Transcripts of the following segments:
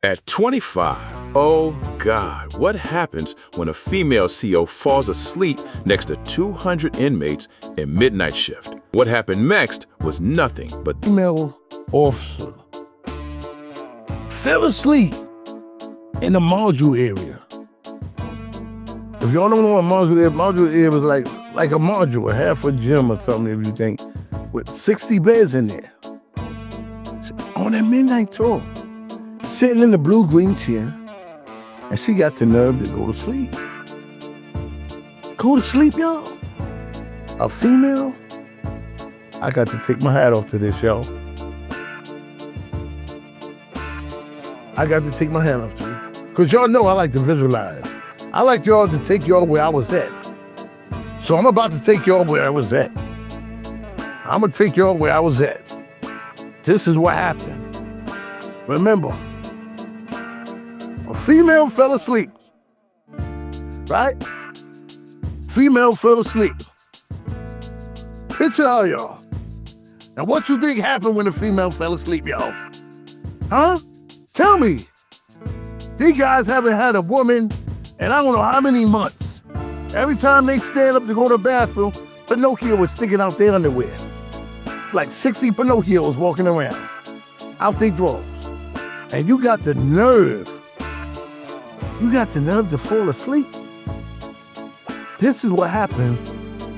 At 25, oh God, what happens when a female CO falls asleep next to 200 inmates in midnight shift? What happened next was nothing but Female officer fell asleep in the module area. If y'all don't know what module area was like a module, half a gym or something, if you think, with 60 beds in there. On that midnight tour, sitting in the blue-green chair, and she got the nerve to go to sleep. Go to sleep, y'all. A female? I got to take my hat off to this, y'all. I got to take my hat off to you. Because y'all know I like to visualize. I like y'all to take y'all where I was at. So I'm about to take y'all where I was at. I'm going to take y'all where I was at. This is what happened. Remember, a female fell asleep, right? Female fell asleep. Picture all y'all. Now what you think happened when the female fell asleep, y'all? Huh? Tell me. These guys haven't had a woman in I don't know how many months. Every time they stand up to go to the bathroom, Pinocchio was sticking out their underwear. Like 60 Pinocchios walking around, out their drawers. And you got the nerve to fall asleep. This is what happened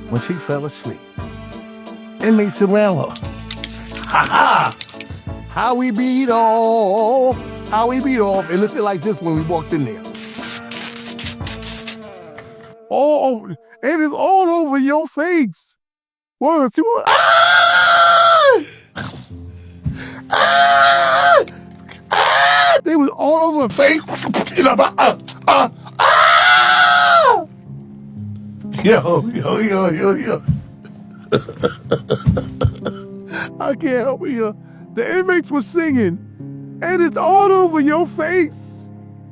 when she fell asleep. Inmates around her. Ha ha! How we beat off. It looked like this when we walked in there. Oh, and it's all over your face. 1, 2, ah! Ah! Ah! They was all over her face. Yo. I can't help it, yo. The inmates were singing, and it's all over your face.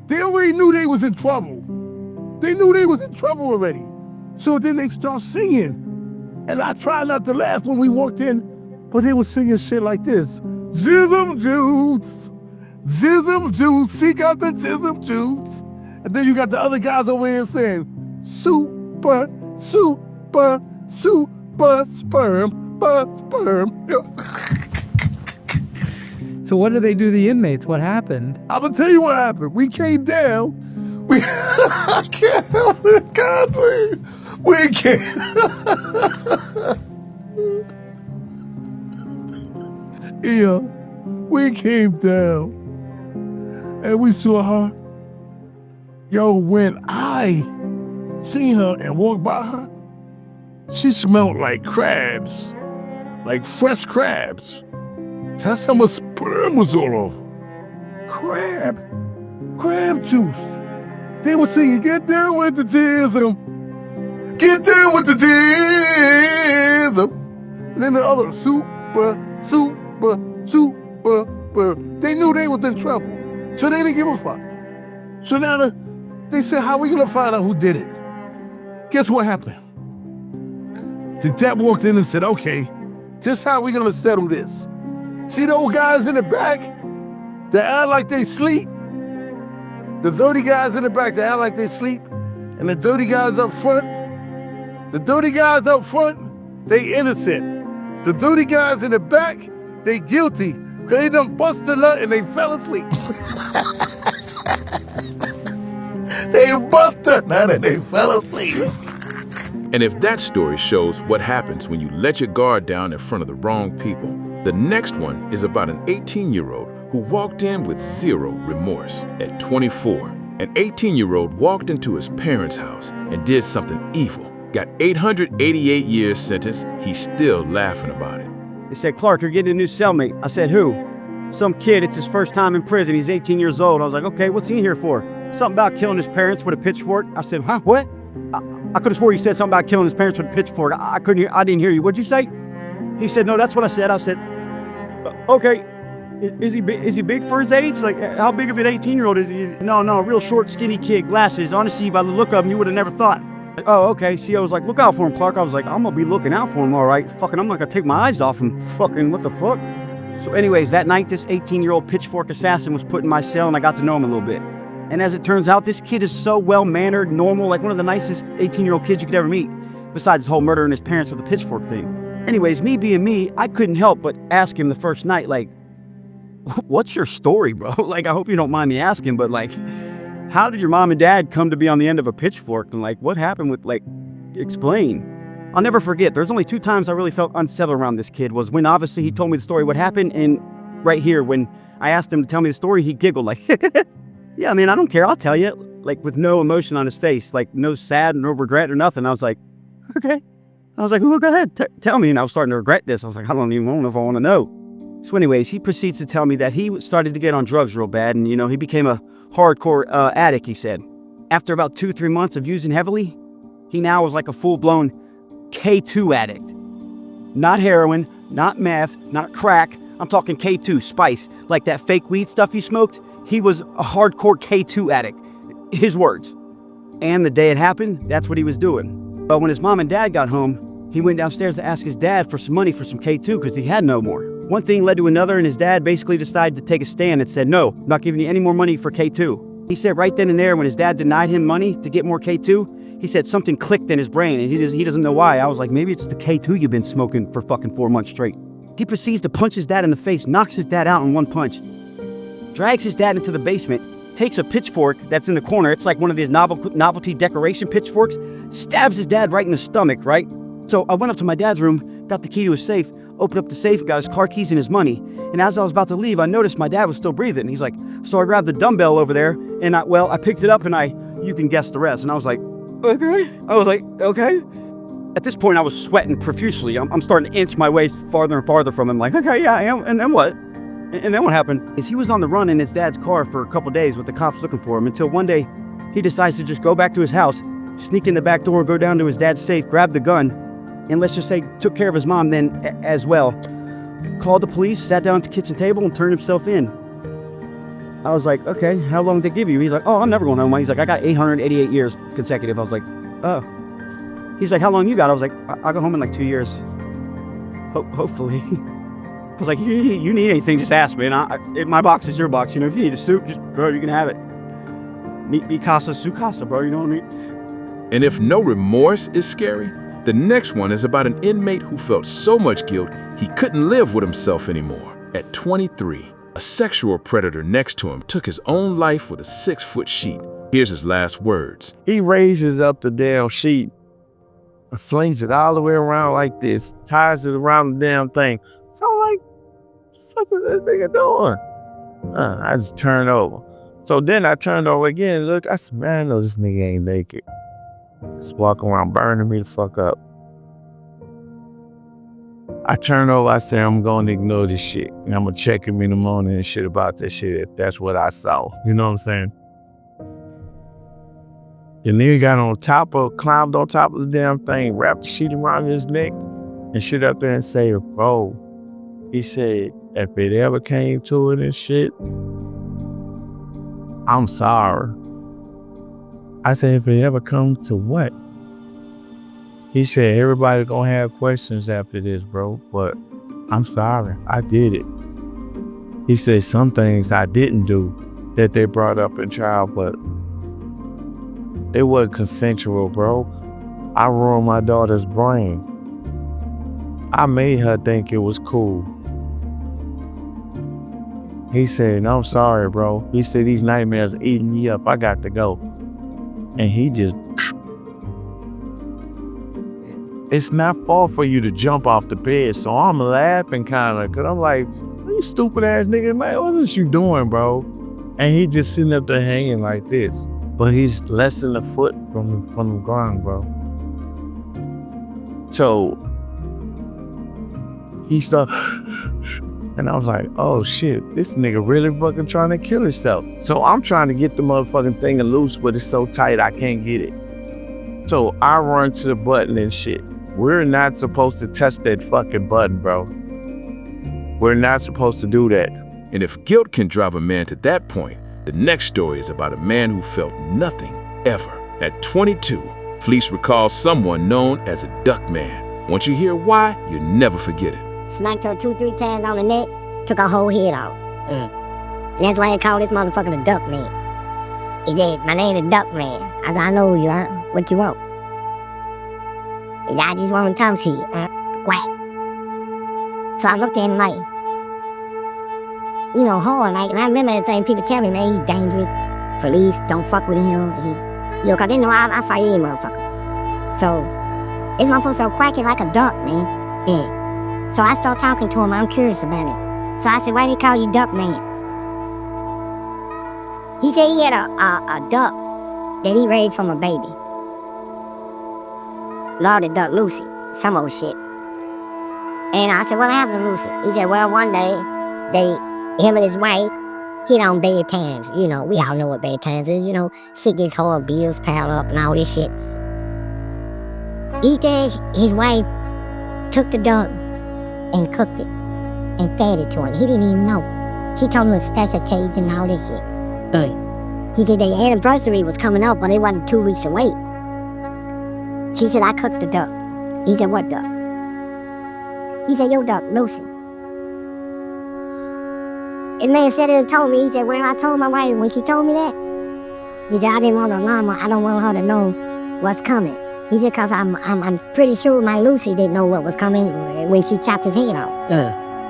They already knew they was in trouble. They knew they was in trouble already. So then they start singing. And I tried not to laugh when we walked in, but they were singing shit like this. Zism juice, seek out the zism juice. And then you got the other guys over here saying, super sperm. So what did they do to the inmates? What happened? I'm gonna tell you what happened. We came down. I can't help it, God, please. We came. Yeah, we came down and we saw her. Yo, when I seen her and walked by her, she smelled like crabs, like fresh crabs. That's how much sperm was all over. Crab juice. They were singing, get down with the tism. Get down with the tism. And then the other, super. They knew they was in trouble, so they didn't give a fuck. So now they said, how we gonna find out who did it? Guess what happened? The dep walked in and said, okay, this how we gonna settle this. See those guys in the back that act like they sleep? The 30 guys in the back that act like they sleep, and the 30 guys up front, they innocent. The 30 guys in the back, they guilty, because they done bust the nut and they fell asleep. They bust the nut and they fell asleep. And if that story shows what happens when you let your guard down in front of the wrong people, the next one is about an 18-year-old who walked in with zero remorse. At 24, an 18-year-old walked into his parents' house and did something evil. Got 888 years sentence. He's still laughing about it. They said, Clark, you're getting a new cellmate. I said, who? Some kid, it's his first time in prison. He's 18 years old. I was like, okay, what's he here for? Something about killing his parents with a pitchfork. I said, huh, what? I could have swore you said something about killing his parents with a pitchfork. I didn't hear you. What'd you say? He said, no, that's what I said. I said, okay. Is he big for his age? Like, how big of an 18-year-old is he? No, real short, skinny kid, glasses. Honestly, by the look of him, you would have never thought. Oh, okay. See, I was like, look out for him, Clark. I was like, I'm gonna be looking out for him, all right. Fucking, I'm not gonna take my eyes off him. Fucking, what the fuck? So anyways, that night, this 18-year-old pitchfork assassin was put in my cell, and I got to know him a little bit. And as it turns out, this kid is so well-mannered, normal, like one of the nicest 18-year-old kids you could ever meet, besides his whole murdering his parents with a pitchfork thing. Anyways, me being me, I couldn't help but ask him the first night, like, what's your story, bro? Like, I hope you don't mind me asking, but like, how did your mom and dad come to be on the end of a pitchfork? And like, what happened with, like, explain? I'll never forget, there's only 2 times I really felt unsettled around this kid, was when obviously he told me the story, what happened, and right here, when I asked him to tell me the story, he giggled like, yeah, I mean, I don't care, I'll tell you, like with no emotion on his face, like no sad, no regret or nothing. I was like, okay. I was like, well, go ahead, tell me. And I was starting to regret this. I was like, I don't even know if I want to know. So anyways, he proceeds to tell me that he started to get on drugs real bad, and he became a hardcore addict, he said. After about 2-3 months of using heavily, he now was like a full-blown K2 addict. Not heroin, not meth, not crack. I'm talking K2, spice, like that fake weed stuff you smoked. He was a hardcore K2 addict. His words. And the day it happened, that's what he was doing. But when his mom and dad got home, he went downstairs to ask his dad for some money for some K2 because he had no more. One thing led to another, and his dad basically decided to take a stand and said, no, I'm not giving you any more money for K2. He said right then and there, when his dad denied him money to get more K2, he said something clicked in his brain, and he doesn't know why. I was like, maybe it's the K2 you've been smoking for fucking 4 months straight. He proceeds to punch his dad in the face, knocks his dad out in one punch, drags his dad into the basement, takes a pitchfork that's in the corner, it's like one of these novelty decoration pitchforks, stabs his dad right in the stomach, right? So I went up to my dad's room, got the key to his safe, opened up the safe, got his car keys and his money, and as I was about to leave, I noticed my dad was still breathing. He's like, so I grabbed the dumbbell over there, and I picked it up, and you can guess the rest. And I was like, okay. I was like, okay. At this point, I was sweating profusely. I'm starting to inch my way farther and farther from him, like, okay, yeah, I am. And then what? And then what happened is he was on the run in his dad's car for a couple days with the cops looking for him until one day he decides to just go back to his house, sneak in the back door, go down to his dad's safe, grab the gun, and let's just say took care of his mom then as well. Called the police, sat down at the kitchen table, and turned himself in. I was like, okay, how long did they give you? He's like, oh, I'm never going home. He's like, I got 888 years consecutive. I was like, oh. He's like, how long you got? I was like, I'll go home in like 2 years. Hopefully. I was like, you need anything, just ask me. And my box is your box. If you need a soup, just, bro, you can have it. Mi casa, su casa, bro, you know what I mean? And if no remorse is scary, the next one is about an inmate who felt so much guilt he couldn't live with himself anymore. At 23, a sexual predator next to him took his own life with a 6-foot sheet. Here's his last words. He raises up the damn sheet, slings it all the way around like this, ties it around the damn thing. So I'm like, what the fuck is this nigga doing? I just turned over. So then I turned over again, look, I said, man, I know this nigga ain't naked. Just walking around burning me the fuck up. I turned over, I said, I'm going to ignore this shit. And I'm going to check him in the morning and shit about this shit if that's what I saw. You know what I'm saying? The nigga climbed on top of the damn thing, wrapped the sheet around his neck, and shit up there and say, bro, he said, if it ever came to it and shit, I'm sorry. I said, if it ever comes to what? He said, everybody gonna have questions after this, bro, but I'm sorry, I did it. He said some things I didn't do that they brought up in trial, but it wasn't consensual, bro. I ruined my daughter's brain. I made her think it was cool. He said, I'm sorry, bro. He said, these nightmares are eating me up. I got to go. And he just... It's not far for you to jump off the bed, so I'm laughing kind of, because I'm like, you stupid ass nigga, man, what is you doing, bro? And he just sitting up there hanging like this. But he's less than a foot from the ground, bro. So he started, and I was like, oh shit, this nigga really fucking trying to kill himself. So I'm trying to get the motherfucking thing loose, but it's so tight I can't get it. So I run to the button and shit. We're not supposed to touch that fucking button, bro. We're not supposed to do that. And if guilt can drive a man to that point, the next story is about a man who felt nothing ever. At 22, Fleece recalls someone known as a duck man. Once you hear why, you'll never forget it. Smacked her 2-3 times on the neck, took a whole head off. That's why they call this motherfucker the Duck Man. He said, my name is Duck Man. I said, I know who you are. What you want? He said, I just want to talk to you. Quack. So I looked at him like, hard. Like, and I remember that thing, people tell me, man, he's dangerous. Police, don't fuck with him. Cause they know I fight any motherfucker. So, this motherfucker so quacky like a duck, man. Yeah. So I start talking to him, I'm curious about it. So I said, why do they call you Duck Man? He said he had a duck that he raised from a baby. Lord, the duck Lucy, some old shit. And I said, what happened to Lucy? He said, well, one day, him and his wife hit on bad times. We all know what bad times is. Shit gets hard, bills piled up and all this shit. He said his wife took the duck and cooked it and fed it to him. He didn't even know. She told him a special cage and all this shit. He said their anniversary was coming up, but it wasn't 2 weeks away. She said, I cooked the duck. He said, what duck? He said, your duck, Lucy. And man said it and told me, he said, well, I told my wife when she told me that, he said, I didn't want to alarm her. I don't want her to know what's coming. He said, because I'm pretty sure my Lucy didn't know what was coming when she chopped his head off.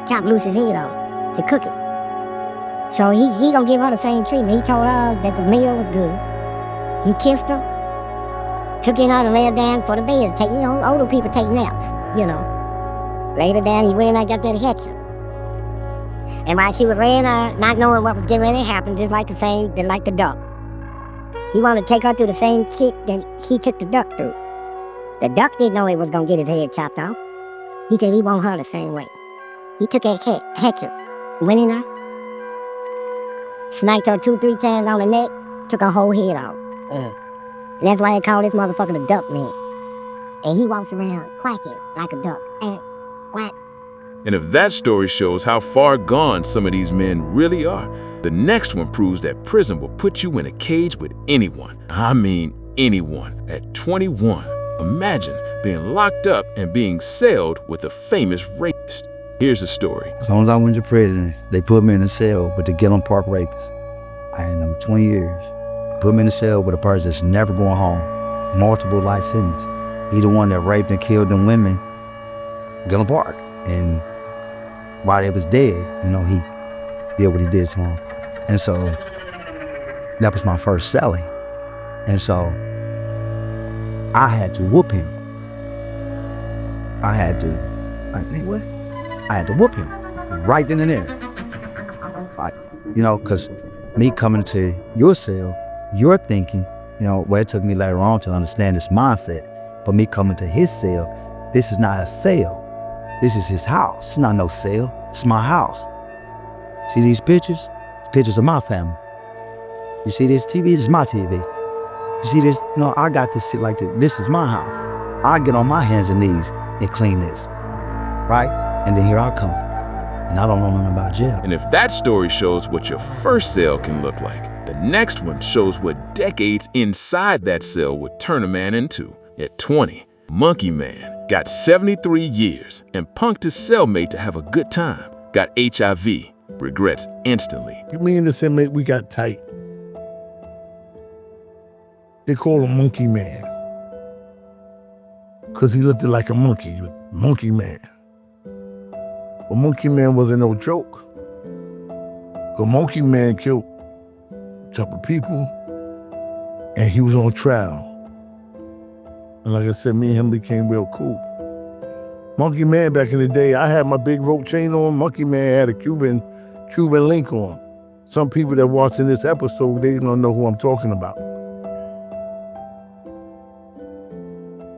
Chopped Lucy's head off to cook it. So he gonna give her the same treatment. He told her that the meal was good. He kissed her, took in her to lay her down for the bed. Older people take naps, Laid her down, he went in and got that hatchet. And while she was laying there, not knowing what was getting ready to happen, just like the duck. He wanted to take her through the same shit that he took the duck through. The duck didn't know he was gonna get his head chopped off. He said he wanted her the same way. He took that hatchet, went in her, sniped her 2-3 times on the neck, took her whole head off. And that's why they call this motherfucker the Duck Man. And he walks around quacking like a duck. Quack. And if that story shows how far gone some of these men really are, the next one proves that prison will put you in a cage with anyone. I mean anyone. At 21, imagine being locked up and being celled with a famous rapist. Here's the story. As long as I went to prison, they put me in a cell with the Gillum Park rapists. I had them 20 years. They put me in a cell with a person that's never going home. Multiple life sentences. He the one that raped and killed them women, Gillum Park. And while they was dead, he did what he did to them. And so that was my first celling. And so I had to whoop him. I had to whoop him right then and there. Because me coming to your cell, you're thinking, it took me later on to understand this mindset. But me coming to his cell, this is not a cell. This is his house. It's not no cell. It's my house. See these pictures? It's pictures of my family. You see this TV? This is my TV. You see this? I got this shit like this. This is my house. I get on my hands and knees and clean this. Right? And then here I come. And I don't know nothing about jail. And if that story shows what your first cell can look like, the next one shows what decades inside that cell would turn a man into. At 20, Monkey Man got 73 years and punked his cellmate to have a good time. Got HIV, regrets instantly. Me and this inmate, we got tight. They call him Monkey Man. Because he looked like a monkey, Monkey Man. But Monkey Man wasn't no joke. Because Monkey Man killed a couple of people, and he was on trial. And like I said, me and him became real cool. Monkey Man, back in the day, I had my big rope chain on. Monkey Man had a Cuban link on. Some people that watching this episode, they don't know who I'm talking about.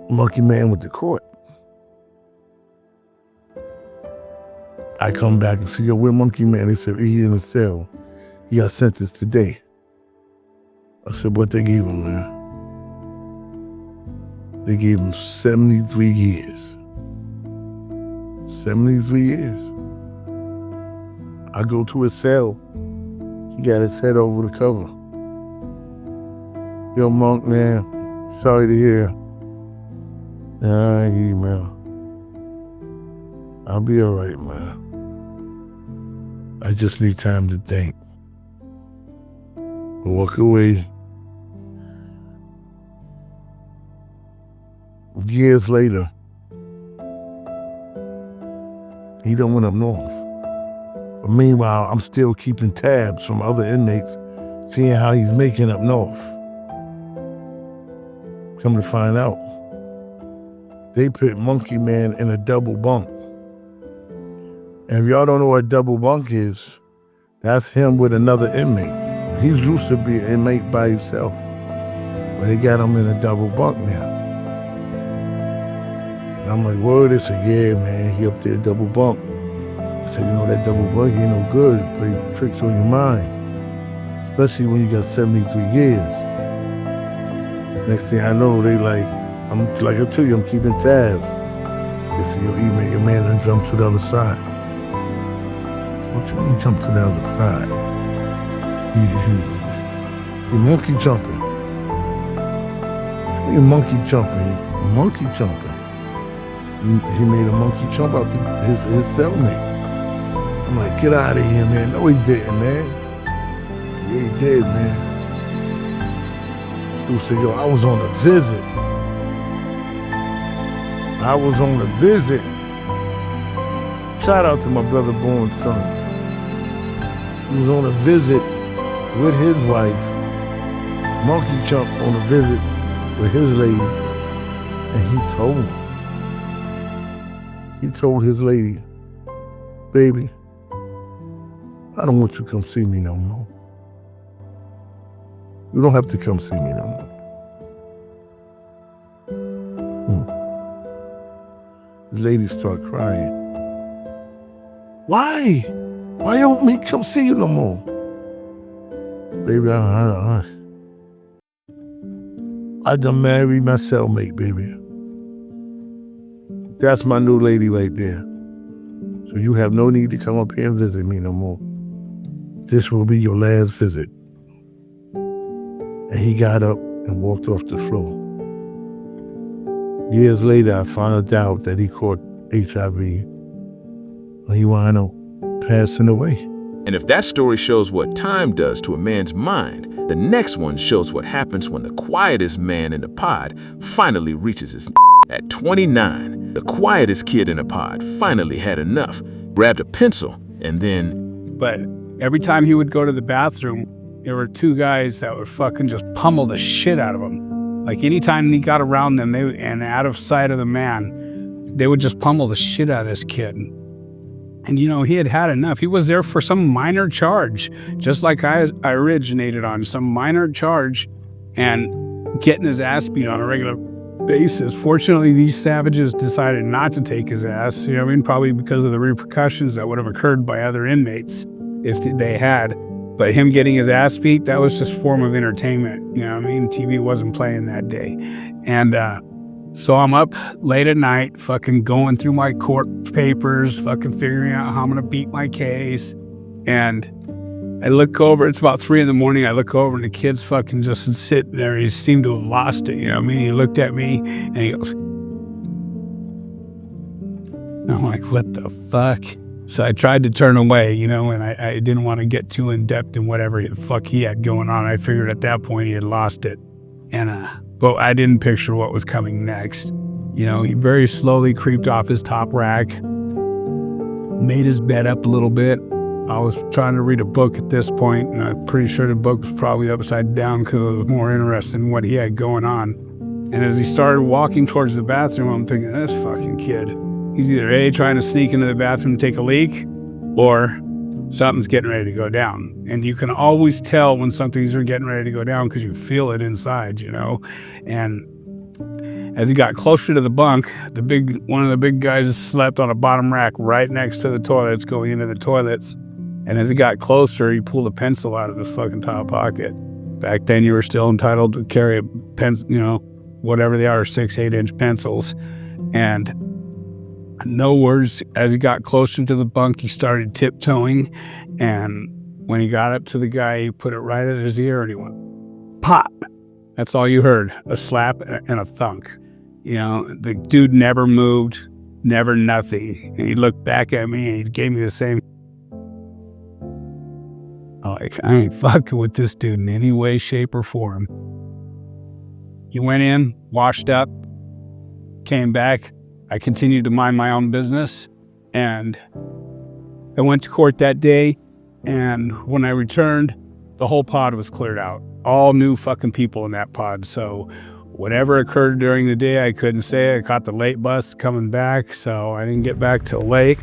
Monkey Man went to court. I come back and see, where Monkey Man? They said, he in the cell. He got sentenced today. I said, what they gave him, man? They gave him 73 years. 73 years. I go to his cell. He got his head over the cover. Yo, Monk, man, sorry to hear. I hear you, man. I'll be all right, man. I just need time to think. I walk away. Years later, he done went up north. But meanwhile, I'm still keeping tabs from other inmates, seeing how he's making up north. Come to find out, they put Monkey Man in a double bunk. And if y'all don't know what double bunk is, that's him with another inmate. He used to be an inmate by himself, but they got him in a double bunk now. And I'm like, word, they said, yeah, man, he up there double bunk. I said, you know, that double bunk ain't no good. It play tricks on your mind, especially when you got 73 years. Next thing I know, they like I tell you, I'm keeping tabs. They say, yo, your man done jumped to the other side. What you mean jump to the other side? He monkey jumping. What you mean monkey jumping? Monkey jumping. He made a monkey jump out to his cellmate. I'm like, get out of here, man. No, he didn't, man. Yeah, he did, man. Who said, yo, I was on a visit. I was on a visit. Shout out to my brother born son. He was on a visit with his wife. Monkey jumped on a visit with his lady. And he told him. He told his lady, baby, I don't want you to come see me no more. You don't have to come see me no more. The lady started crying. Why? Why don't me come see you no more? Baby, I done married my cellmate, baby. That's my new lady right there. So you have no need to come up here and visit me no more. This will be your last visit. And he got up and walked off the floor. Years later, I found out that he caught HIV. And he wound up passing away. And if that story shows what time does to a man's mind, the next one shows what happens when the quietest man in the pod finally reaches his At 29, the quietest kid in the pod finally had enough, grabbed a pencil, and then... But every time he would go to the bathroom, there were two guys that would fucking just pummel the shit out of him. Like anytime he got around them and out of sight of the man, they would just pummel the shit out of this kid. And, you know, he had had enough. He was there for some minor charge, just like I originated on, some minor charge, and getting his ass beat on a regular basis. Fortunately, these savages decided not to take his ass, you know what I mean? Probably because of the repercussions that would have occurred by other inmates if they had. But him getting his ass beat, that was just form of entertainment, you know what I mean? TV wasn't playing that day. And so I'm up late at night, fucking going through my court papers, fucking figuring out how I'm gonna beat my case. And I look over, it's about 3 a.m. I look over and the kid's fucking just sitting there. He seemed to have lost it, you know what I mean? He looked at me and he goes, I'm like, what the fuck? So I tried to turn away, you know, and I didn't want to get too in depth in whatever the fuck he had going on. I figured at that point he had lost it. And, but I didn't picture what was coming next. You know, he very slowly creeped off his top rack, made his bed up a little bit. I was trying to read a book at this point, and I'm pretty sure the book was probably upside down because it was more interesting in what he had going on. And as he started walking towards the bathroom, I'm thinking, this fucking kid, he's either A, trying to sneak into the bathroom and take a leak, or something's getting ready to go down. And you can always tell when something's getting ready to go down because you feel it inside, you know? And as he got closer to the bunk, one of the big guys slept on a bottom rack right next to the toilets, going into the toilets. And as he got closer, he pulled a pencil out of his fucking top pocket. Back then, you were still entitled to carry a pencil, you know, whatever they are, 6-8-inch pencils. And no words, as he got closer to the bunk, he started tiptoeing. And when he got up to the guy, he put it right at his ear and he went, pop. That's all you heard, a slap and a thunk. You know, the dude never moved, never nothing. And he looked back at me and he gave me the same. Like, I ain't fucking with this dude in any way, shape, or form. He went in, washed up, came back. I continued to mind my own business, and I went to court that day, and when I returned, the whole pod was cleared out. All new fucking people in that pod. So whatever occurred during the day, I couldn't say. I caught the late bus coming back, so I didn't get back till late.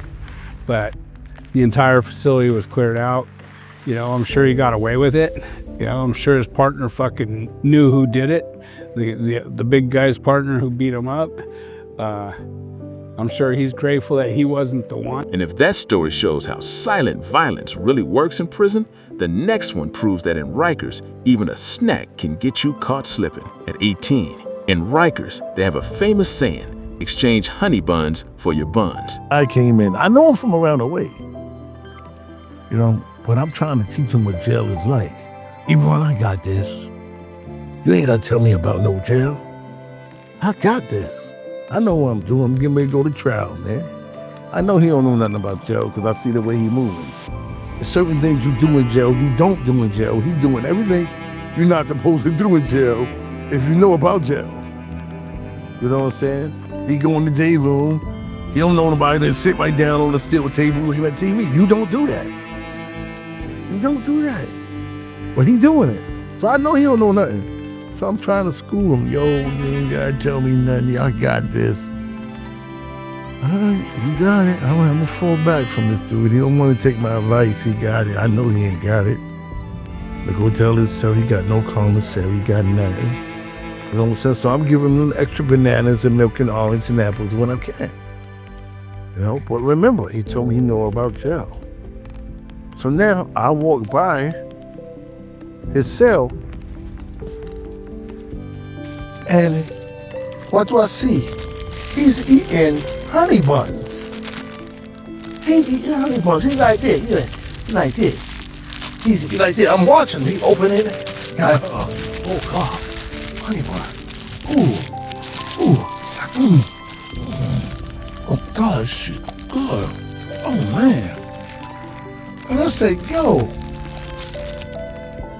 But the entire facility was cleared out. You know, I'm sure he got away with it. You know, I'm sure his partner fucking knew who did it. The big guy's partner who beat him up. I'm sure he's grateful that he wasn't the one. And if that story shows how silent violence really works in prison, the next one proves that in Rikers, even a snack can get you caught slipping. At 18, in Rikers, they have a famous saying, exchange honey buns for your buns. I came in. I know him from around the way. You know, but I'm trying to teach him what jail is like. Ebron, I got this. You ain't gotta tell me about no jail. I got this. I know what I'm doing. I'm getting ready to go to trial, man. I know he don't know nothing about jail because I see the way he moving. There's certain things you do in jail you don't do in jail. He doing everything you're not supposed to do in jail if you know about jail. You know what I'm saying? He go in the day room. He don't know nobody that sit right down on the steel table looking at TV. You don't do that. You don't do that. But he doing it. So I know he don't know nothing. So I'm trying to school him. Yo, you ain't gotta tell me nothing. I got this. All right, you got it. I'm gonna fall back from this dude. He don't want to take my advice. He got it. I know he ain't got it. But go tell his self he got no commissary. He got nothing. You know what I'm saying? So I'm giving him extra bananas and milk and orange and apples when I can. You know, but remember, he told me he know about jail. So now I walk by his cell, and what do I see? He's eating honey buns. He's eating honey buns. He's like this. He's like this. He's like this. I'm watching. He opening it. Oh God, honey bun. Ooh. Oh God, shit. Good. Oh man. And I said, yo,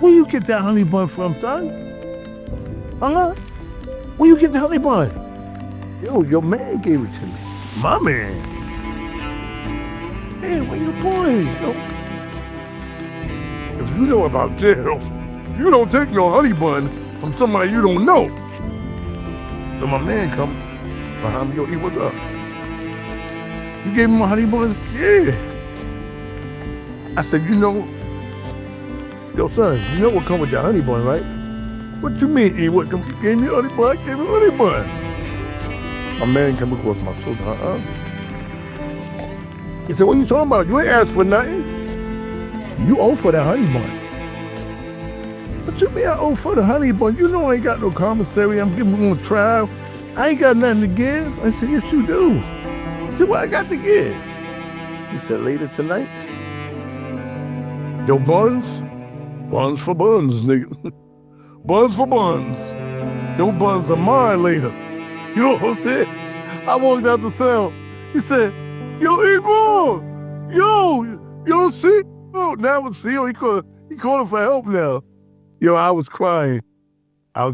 where you get that honey bun from, son? Huh? Where you get the honey bun? Yo, your man gave it to me. My man. Hey, where you boys? Yo. If you know about jail, you don't take no honey bun from somebody you don't know. So my man come behind me, yo, what's up? You gave him a honey bun? Yeah. I said, you know, yo son, you know what come with your honey bun, right? What you mean, E? What come? You gave me honey bun? I gave him honey bun. My man come across my shoulder, He said, what you talking about? You ain't asked for nothing. You owe for that honey bun. What you mean I owe for the honey bun? You know I ain't got no commissary. I'm giving him a trial. I ain't got nothing to give. I said, yes you do. He said, what I got to give? He said, later tonight, yo, buns for buns, nigga. Buns for buns. Your buns are mine later. You know what I'm saying? I walked out the cell. He said, yo, Igor, yo, see? Oh, now it's see, he calling for help now. Yo, I was crying. I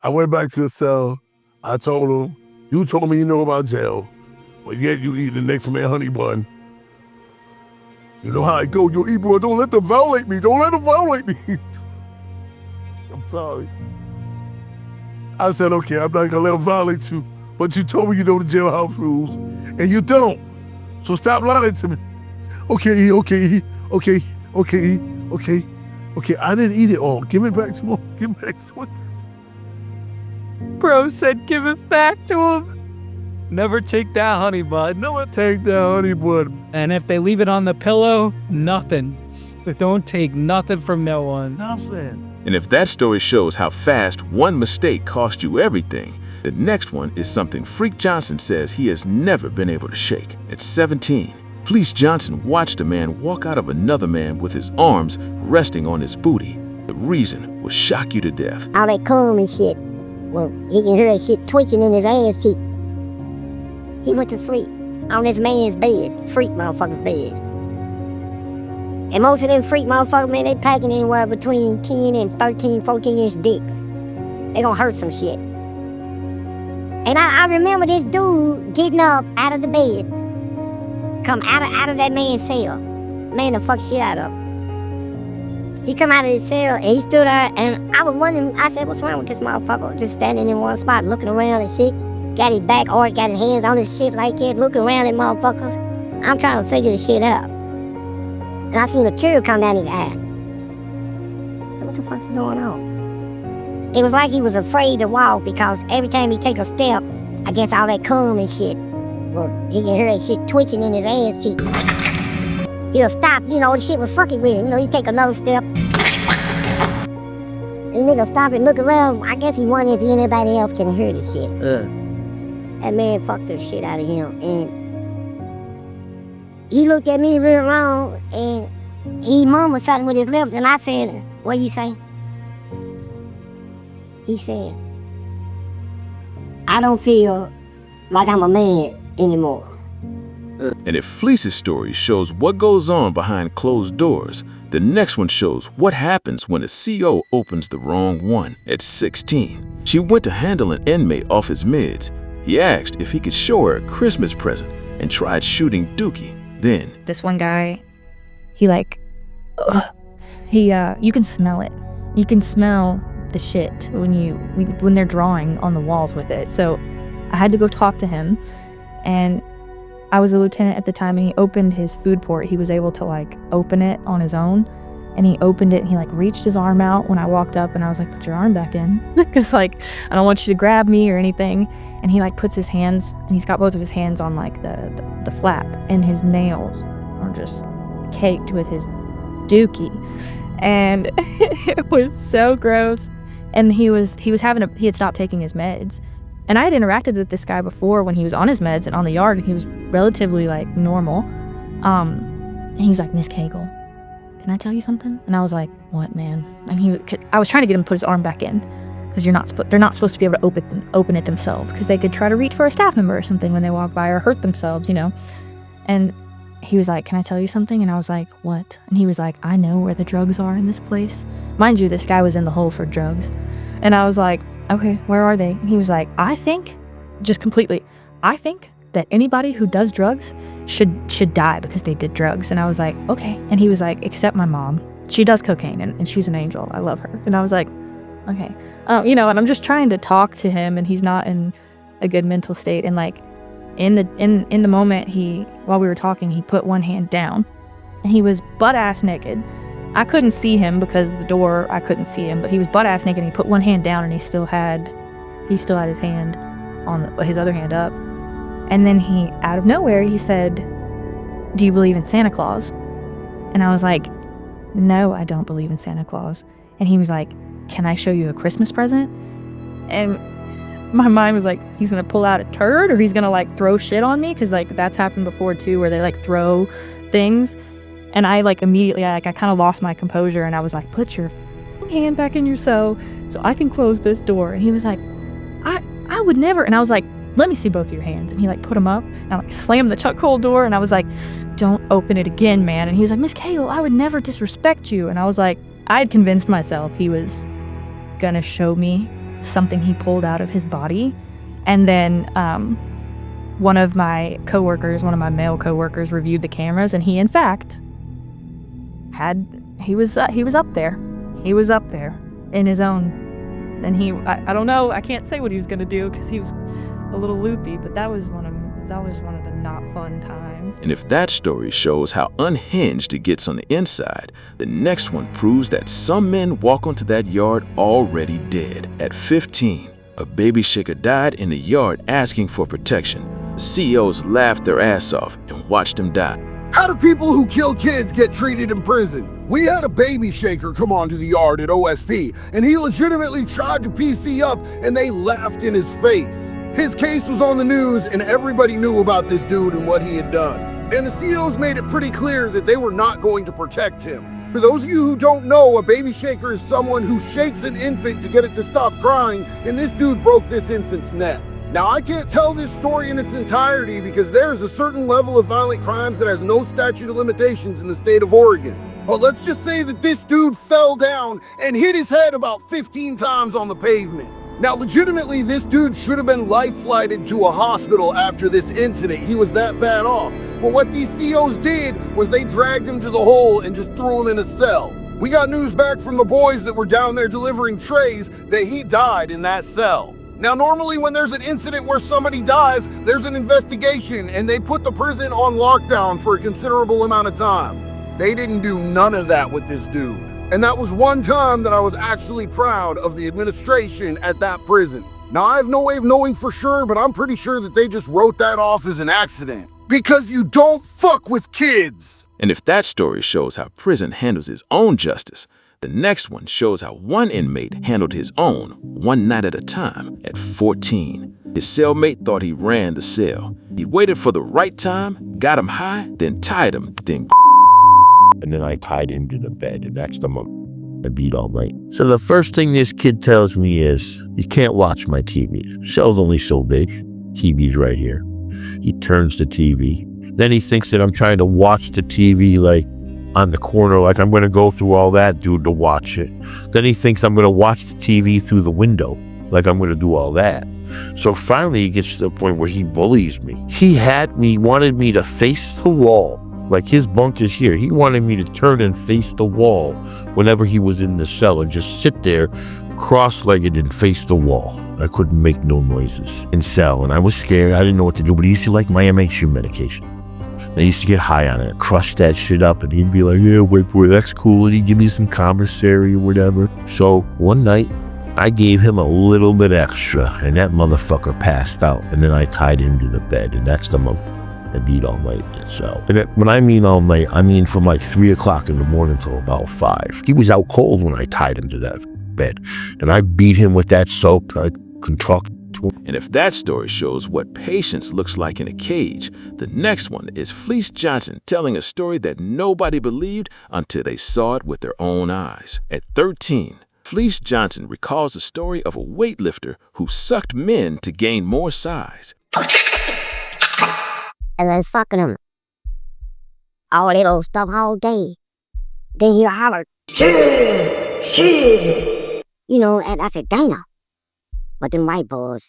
went back to the cell. I told him, you told me you know about jail, but yet you eat the next man honey bun. You know how I go, yo, Igor, don't let them violate me. I'm sorry. I said, okay, I'm not gonna let them violate you, but you told me you know the jailhouse rules, and you don't. So stop lying to me. Okay, I didn't eat it all. Give it back to him. Bro said give it back to him. Never take that honey bun. No one take that honey bun. And if they leave it on the pillow, nothing. Don't take nothing from no one. Nothing. And if that story shows how fast one mistake cost you everything, the next one is something Freak Johnson says he has never been able to shake. At 17, Fleece Johnson watched a man walk out of another man with his arms resting on his booty. The reason will shock you to death. All that comb and shit. Well, he can hear that shit twitching in his ass cheek. He went to sleep on this man's bed, freak motherfucker's bed. And most of them freak motherfuckers, man, they packing anywhere between 10 and 13, 14-inch dicks. They gonna hurt some shit. And I remember this dude getting up out of the bed, come out of that man's cell. Man, the fuck shit out of him. He come out of his cell and he stood there, and I was wondering, I said, what's wrong with this motherfucker? Just standing in one spot, looking around and shit. Got his back arched, got his hands on his shit like that, looking around at motherfuckers. I'm trying to figure this shit out. And I seen a tear come down his eye. So what the fuck's going on? It was like he was afraid to walk because every time he take a step, I guess all that cum and shit, well, he can hear that shit twitching in his ass cheek. He'll stop, you know, the shit was fucking with him. You know, he take another step. And the nigga stop and look around. I guess he wondered if anybody else can hear the shit. That man fucked the shit out of him. And he looked at me real long and he mumbled something with his lips. And I said, what you say? He said, I don't feel like I'm a man anymore. And if Fleece's story shows what goes on behind closed doors, the next one shows what happens when a CO opens the wrong one. At 16, she went to handle an inmate off his meds. He asked if he could show her a Christmas present and tried shooting Dookie. Then, this one guy, he you can smell it. You can smell the shit when they're drawing on the walls with it. So I had to go talk to him, and I was a lieutenant at the time, and he opened his food port. He was able to open it on his own, and he opened it and he reached his arm out when I walked up, and I was like, put your arm back in, because I don't want you to grab me or anything. And he puts his hands, and he's got both of his hands on the flap, and his nails are just caked with his dookie, and it was so gross. And he had stopped taking his meds. And I had interacted with this guy before when he was on his meds and on the yard, and he was relatively normal. And he was like, Miss Cagle, can I tell you something? And I was like, what, man? And I was trying to get him to put his arm back in, because they're not supposed to be able to open it themselves, because they could try to reach for a staff member or something when they walk by, or hurt themselves, you know. And he was like, can I tell you something? And I was like, what? And he was like, I know where the drugs are in this place. Mind you, this guy was in the hole for drugs. And I was like, okay, where are they? And he was like, I think that anybody who does drugs should die because they did drugs. And I was like, okay. And he was like, except my mom. She does cocaine, and she's an angel. I love her. And I was like, okay. You know, and I'm just trying to talk to him, and he's not in a good mental state. And in the moment, while we were talking, he put one hand down, and he was butt-ass naked. I couldn't see him because of the door, I couldn't see him, but he was butt-ass naked, and he put one hand down, and he still had his hand on his other hand up. And then he, out of nowhere, he said, do you believe in Santa Claus? And I was like, no, I don't believe in Santa Claus. And he was like, can I show you a Christmas present? And my mind was like, he's gonna pull out a turd, or he's gonna throw shit on me, because that's happened before too, where they throw things. And I immediately, I kind of lost my composure, and I was like, put your hand back in your cell so I can close this door. And he was like, I would never. And I was like, let me see both of your hands. And he put them up, and I slammed the chokehold door, and I was like, don't open it again, man. And he was like, Miss Cagle, I would never disrespect you. And I was like, I had convinced myself he was gonna show me something he pulled out of his body. And then one of my male coworkers reviewed the cameras, and he in fact he was up there in his own. And I don't know, I can't say what he was gonna do, because he was a little loopy, but that was one of the not fun times. And if that story shows how unhinged it gets on the inside, the next one proves that some men walk onto that yard already dead. At 15, a baby shaker died in the yard asking for protection. The COs laughed their ass off and watched him die. How do people who kill kids get treated in prison? We had a baby shaker come onto the yard at OSP, and he legitimately tried to PC up, and they laughed in his face. His case was on the news, and everybody knew about this dude and what he had done. And the COs made it pretty clear that they were not going to protect him. For those of you who don't know, a baby shaker is someone who shakes an infant to get it to stop crying, and this dude broke this infant's neck. Now, I can't tell this story in its entirety because there's a certain level of violent crimes that has no statute of limitations in the state of Oregon. But let's just say that this dude fell down and hit his head about 15 times on the pavement. Now, legitimately, this dude should have been life-flighted to a hospital after this incident. He was that bad off. But what these COs did was they dragged him to the hole and just threw him in a cell. We got news back from the boys that were down there delivering trays that he died in that cell. Now, normally when there's an incident where somebody dies, there's an investigation and they put the prison on lockdown for a considerable amount of time. They didn't do none of that with this dude. And that was one time that I was actually proud of the administration at that prison. Now, I have no way of knowing for sure, but I'm pretty sure that they just wrote that off as an accident. Because you don't fuck with kids. And if that story shows how prison handles its own justice, the next one shows how one inmate handled his own one night at a time at 14. His cellmate thought he ran the cell. He waited for the right time, got him high, then tied him, then and then I tied him to the bed, and that's the moment I beat all night. So the first thing this kid tells me is, you can't watch my TV. Cell's only so big. TV's right here. He turns the TV. Then he thinks that I'm trying to watch the TV like on the corner, like I'm going to go through all that, dude, to watch it. Then he thinks I'm going to watch the TV through the window, like I'm going to do all that. So finally he gets to the point where he bullies me. He wanted me to face the wall. Like his bunk is here. He wanted me to turn and face the wall whenever he was in the cell and just sit there cross-legged and face the wall. I couldn't make no noises in cell, and I was scared. I didn't know what to do, but he used to like my MHU medication. I used to get high on it, crush that shit up, and he'd be like, yeah, wait, boy, that's cool. And he'd give me some commissary or whatever. So one night, I gave him a little bit extra, and that motherfucker passed out. And then I tied him to the bed, and that's the moment I beat all night in that cell. And when I mean all night, I mean from like 3 o'clock in the morning till about 5. He was out cold when I tied him to that bed, and I beat him with that soap. I couldn't talk to him. And if that story shows what patience looks like in a cage, the next one is Fleece Johnson telling a story that nobody believed until they saw it with their own eyes. At 13, Fleece Johnson recalls the story of a weightlifter who sucked men to gain more size. And then sucking him. All that old stuff all day. Then he'll holler, shit, shit. You know, and I said, Dana. But them white boys,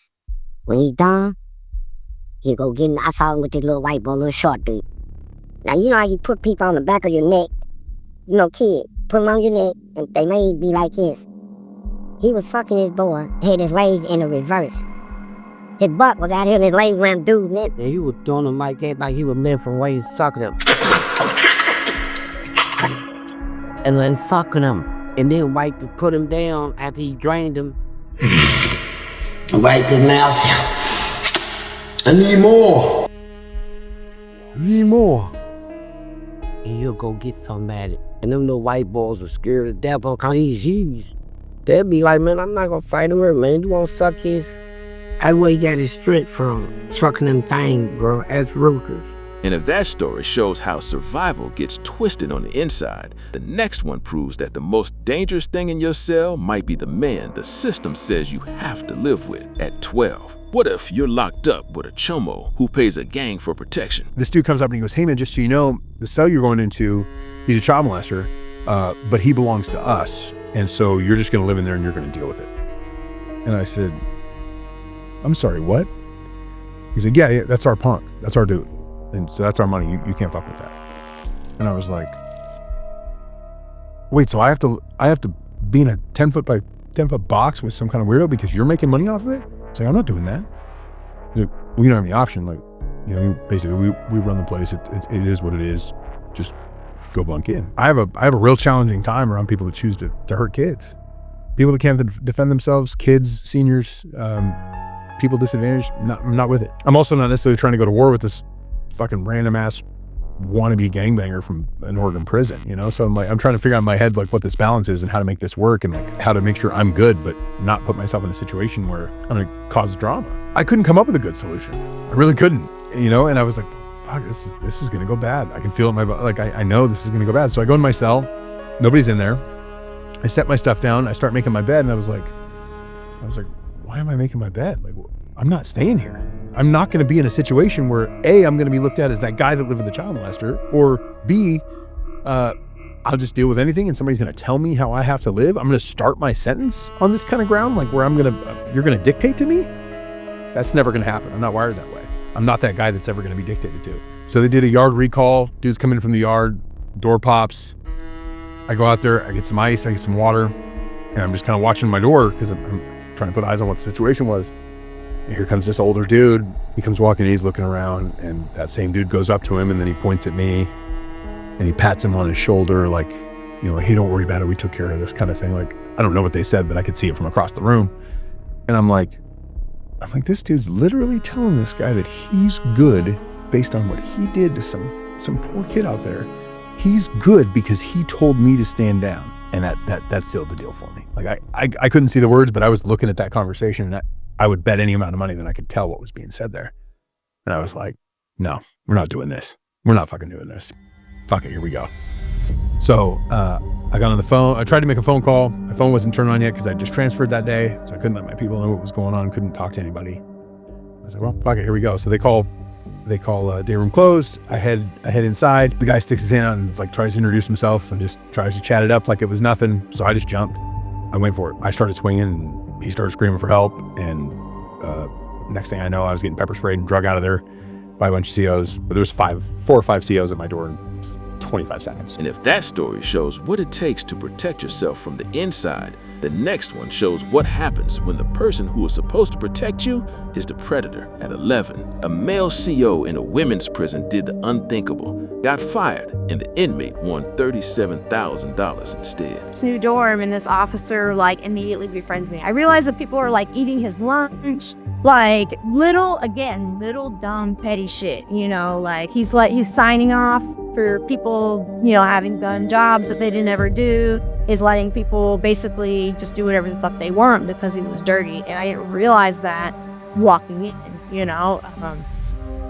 when he done, he go get, I saw him with this little white boy, little short dude. Now, you know how you put people on the back of your neck? You know, kid, put them on your neck, and they may be like this. He was fucking his boy, had his legs in the reverse. His butt was out here and his legs went dude neck. And he was doing him like that, like he was meant for ways sucking him. And then sucking him. And then wipe to put him down after he drained him. Wipe his mouth. I need more. Need more. And he'll go get somebody. And them little white boys were scared to death because he's huge. They'd be like, man, I'm not gonna fight him, man. You wanna suck his? That's where he got his strength from, sucking them things, bro, as rookers. And if that story shows how survival gets twisted on the inside, the next one proves that the most dangerous thing in your cell might be the man the system says you have to live with. At 12, what if you're locked up with a chomo who pays a gang for protection? This dude comes up and he goes, hey man, just so you know, the cell you're going into, he's a child molester, but he belongs to us. And so you're just gonna live in there and you're gonna deal with it. And I said, I'm sorry, what? He said, yeah, that's our punk. That's our dude. And so that's our money. You can't fuck with that. And I was like, wait, so I have to be in a 10-foot by 10-foot box with some kind of weirdo because you're making money off of it? It's like, I'm not doing that. Like, we don't have any option. Like, you know, basically we run the place. It is what it is. Just go bunk in. I have a real challenging time around people that choose to hurt kids. People that can't defend themselves, kids, seniors, people disadvantaged, I'm not with it. I'm also not necessarily trying to go to war with this fucking random ass wannabe gangbanger from an Oregon prison, you know? So I'm trying to figure out in my head like what this balance is and how to make this work and like how to make sure I'm good, but not put myself in a situation where I'm gonna cause drama. I couldn't come up with a good solution. I really couldn't, you know? And I was like, fuck, this is gonna go bad. I can feel it in my body. Like I know this is gonna go bad. So I go in my cell, nobody's in there. I set my stuff down, I start making my bed, and I was like, why am I making my bed? Like, I'm not staying here. I'm not going to be in a situation where A, I'm going to be looked at as that guy that lived with the child molester, or B, I'll just deal with anything and somebody's going to tell me how I have to live. I'm going to start my sentence on this kind of ground, like where you're going to dictate to me. That's never going to happen. I'm not wired that way. I'm not that guy that's ever going to be dictated to. So they did a yard recall. Dudes come in from the yard, door pops. I go out there, I get some ice, I get some water, and I'm just kind of watching my door because I'm trying to put eyes on what the situation was. And here comes this older dude. He comes walking, he's looking around, and that same dude goes up to him, and then he points at me, and he pats him on his shoulder, like, you know, hey, don't worry about it, we took care of this, kind of thing. Like, I don't know what they said, but I could see it from across the room. And I'm like, this dude's literally telling this guy that he's good based on what he did to some poor kid out there. He's good because he told me to stand down. And that sealed the deal for me. Like, I couldn't see the words, but I was looking at that conversation, and I would bet any amount of money that I could tell what was being said there. And I was like, no, we're not doing this. We're not fucking doing this. Fuck it, here we go. So I got on the phone. I tried to make a phone call. My phone wasn't turned on yet because I just transferred that day. So I couldn't let my people know what was going on. Couldn't talk to anybody. I was like, well, fuck it, here we go. So they call day room closed. I head inside. The guy sticks his hand out and like tries to introduce himself and just tries to chat it up like it was nothing. So I just jumped. I went for it. I started swinging and he started screaming for help. And next thing I know, I was getting pepper sprayed and drug out of there by a bunch of COs. But there was 4 or 5 COs at my door in 25 seconds. And if that story shows what it takes to protect yourself from the inside, the next one shows what happens when the person who is supposed to protect you is the predator. At 11, a male CO in a women's prison did the unthinkable, got fired, and the inmate won $37,000 instead. This new dorm, and this officer like immediately befriends me. I realized that people are like eating his lunch, like little dumb petty shit, you know, like he's signing off for people, you know, having done jobs that they didn't ever do. He's letting people basically just do whatever the fuck they want because he was dirty. And I didn't realize that walking in, you know.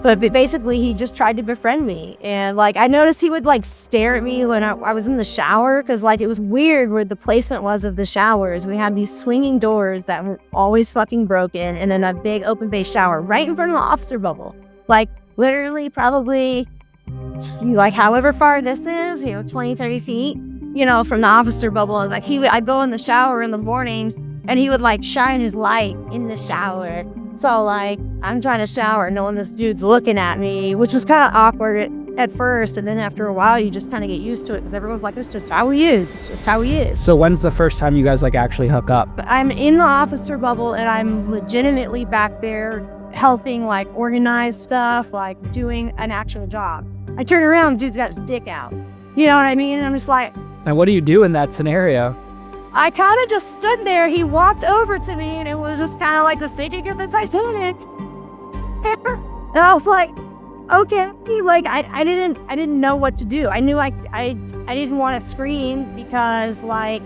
But basically he just tried to befriend me. And like I noticed he would like stare at me when I was in the shower, because like it was weird where the placement was of the showers. We had these swinging doors that were always fucking broken, and then a big open bay shower right in front of the officer bubble. Like literally probably like however far this is, you know, 20, 30 feet, you know, from the officer bubble. And like I'd go in the shower in the mornings and he would like shine his light in the shower. So like I'm trying to shower knowing this dude's looking at me, which was kind of awkward at first. And then after a while, you just kind of get used to it because everyone's like, it's just how he is. It's just how he is. So when's the first time you guys like actually hook up? I'm in the officer bubble and I'm legitimately back there helping like organize stuff, like doing an actual job. I turn around, dude's got his dick out. You know what I mean? And I'm just like... And what do you do in that scenario? I kind of just stood there. He walked over to me and it was just kind of like the sinking of the Titanic. And I was like, okay. Like, I didn't know what to do. I knew I didn't want to scream because, like,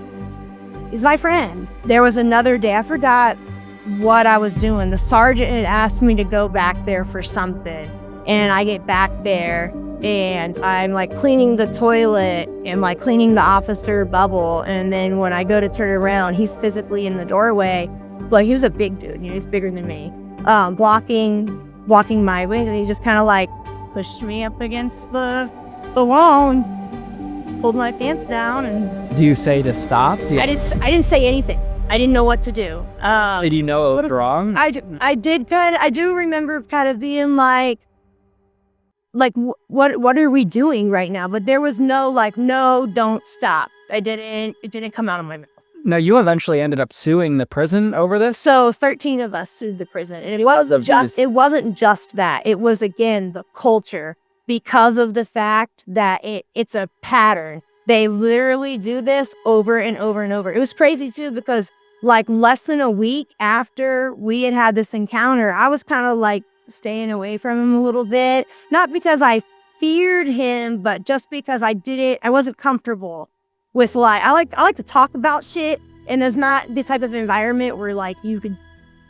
he's my friend. There was another day. I forgot what I was doing. The sergeant had asked me to go back there for something. And I get back there and I'm like cleaning the toilet and like cleaning the officer bubble. And then when I go to turn around, he's physically in the doorway. But he was a big dude, you know, he's bigger than me. Blocking my way. And he just kind of like pushed me up against the wall and pulled my pants down. And do you say to stop? I didn't say anything. I didn't know what to do. Did you know it was wrong? I do remember kind of being like what are we doing right now? But there was no like, no, don't stop. It didn't come out of my mouth. No, you eventually ended up suing the prison over this? So 13 of us sued the prison. And it wasn't just that. It was, again, the culture, because of the fact that it's a pattern. They literally do this over and over and over. It was crazy too, because like less than a week after we had this encounter, I was kind of like staying away from him a little bit. Not because I feared him, but just because I wasn't comfortable with like, I like to talk about shit, and there's not this type of environment where like you could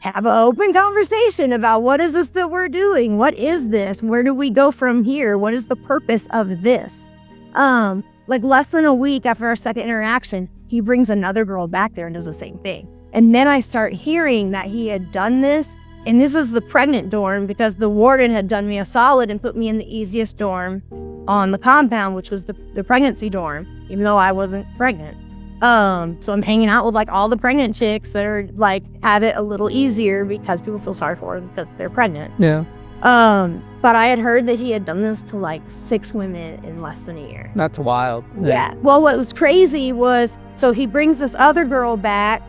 have an open conversation about what is this that we're doing? What is this? Where do we go from here? What is the purpose of this? Like less than a week after our second interaction, he brings another girl back there and does the same thing. And then I start hearing that he had done this, and this is the pregnant dorm because the warden had done me a solid and put me in the easiest dorm on the compound, which was the pregnancy dorm, even though I wasn't pregnant. So I'm hanging out with like all the pregnant chicks that are like have it a little easier because people feel sorry for them because they're pregnant. Yeah. But I had heard that he had done this to like 6 women in less than a year. That's wild. Yeah. Well, what was crazy was, so he brings this other girl back,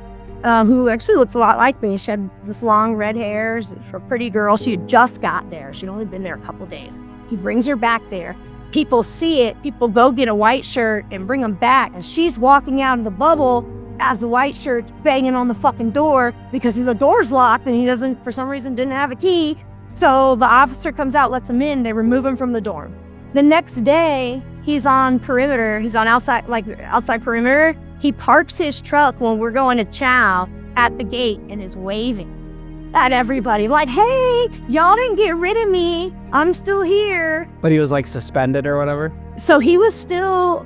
who actually looks a lot like me. She had this long red hair. She's a pretty girl. She had just got there. She'd only been there a couple days. He brings her back there. People see it. People go get a white shirt and bring them back. And she's walking out of the bubble as the white shirt's banging on the fucking door because the door's locked and he doesn't, for some reason, didn't have a key. So the officer comes out, lets him in. They remove him from the dorm. The next day, he's on perimeter. He's on outside perimeter. He parks his truck when we're going to chow at the gate and is waving at everybody like, hey, y'all didn't get rid of me. I'm still here. But he was like suspended or whatever? So he was still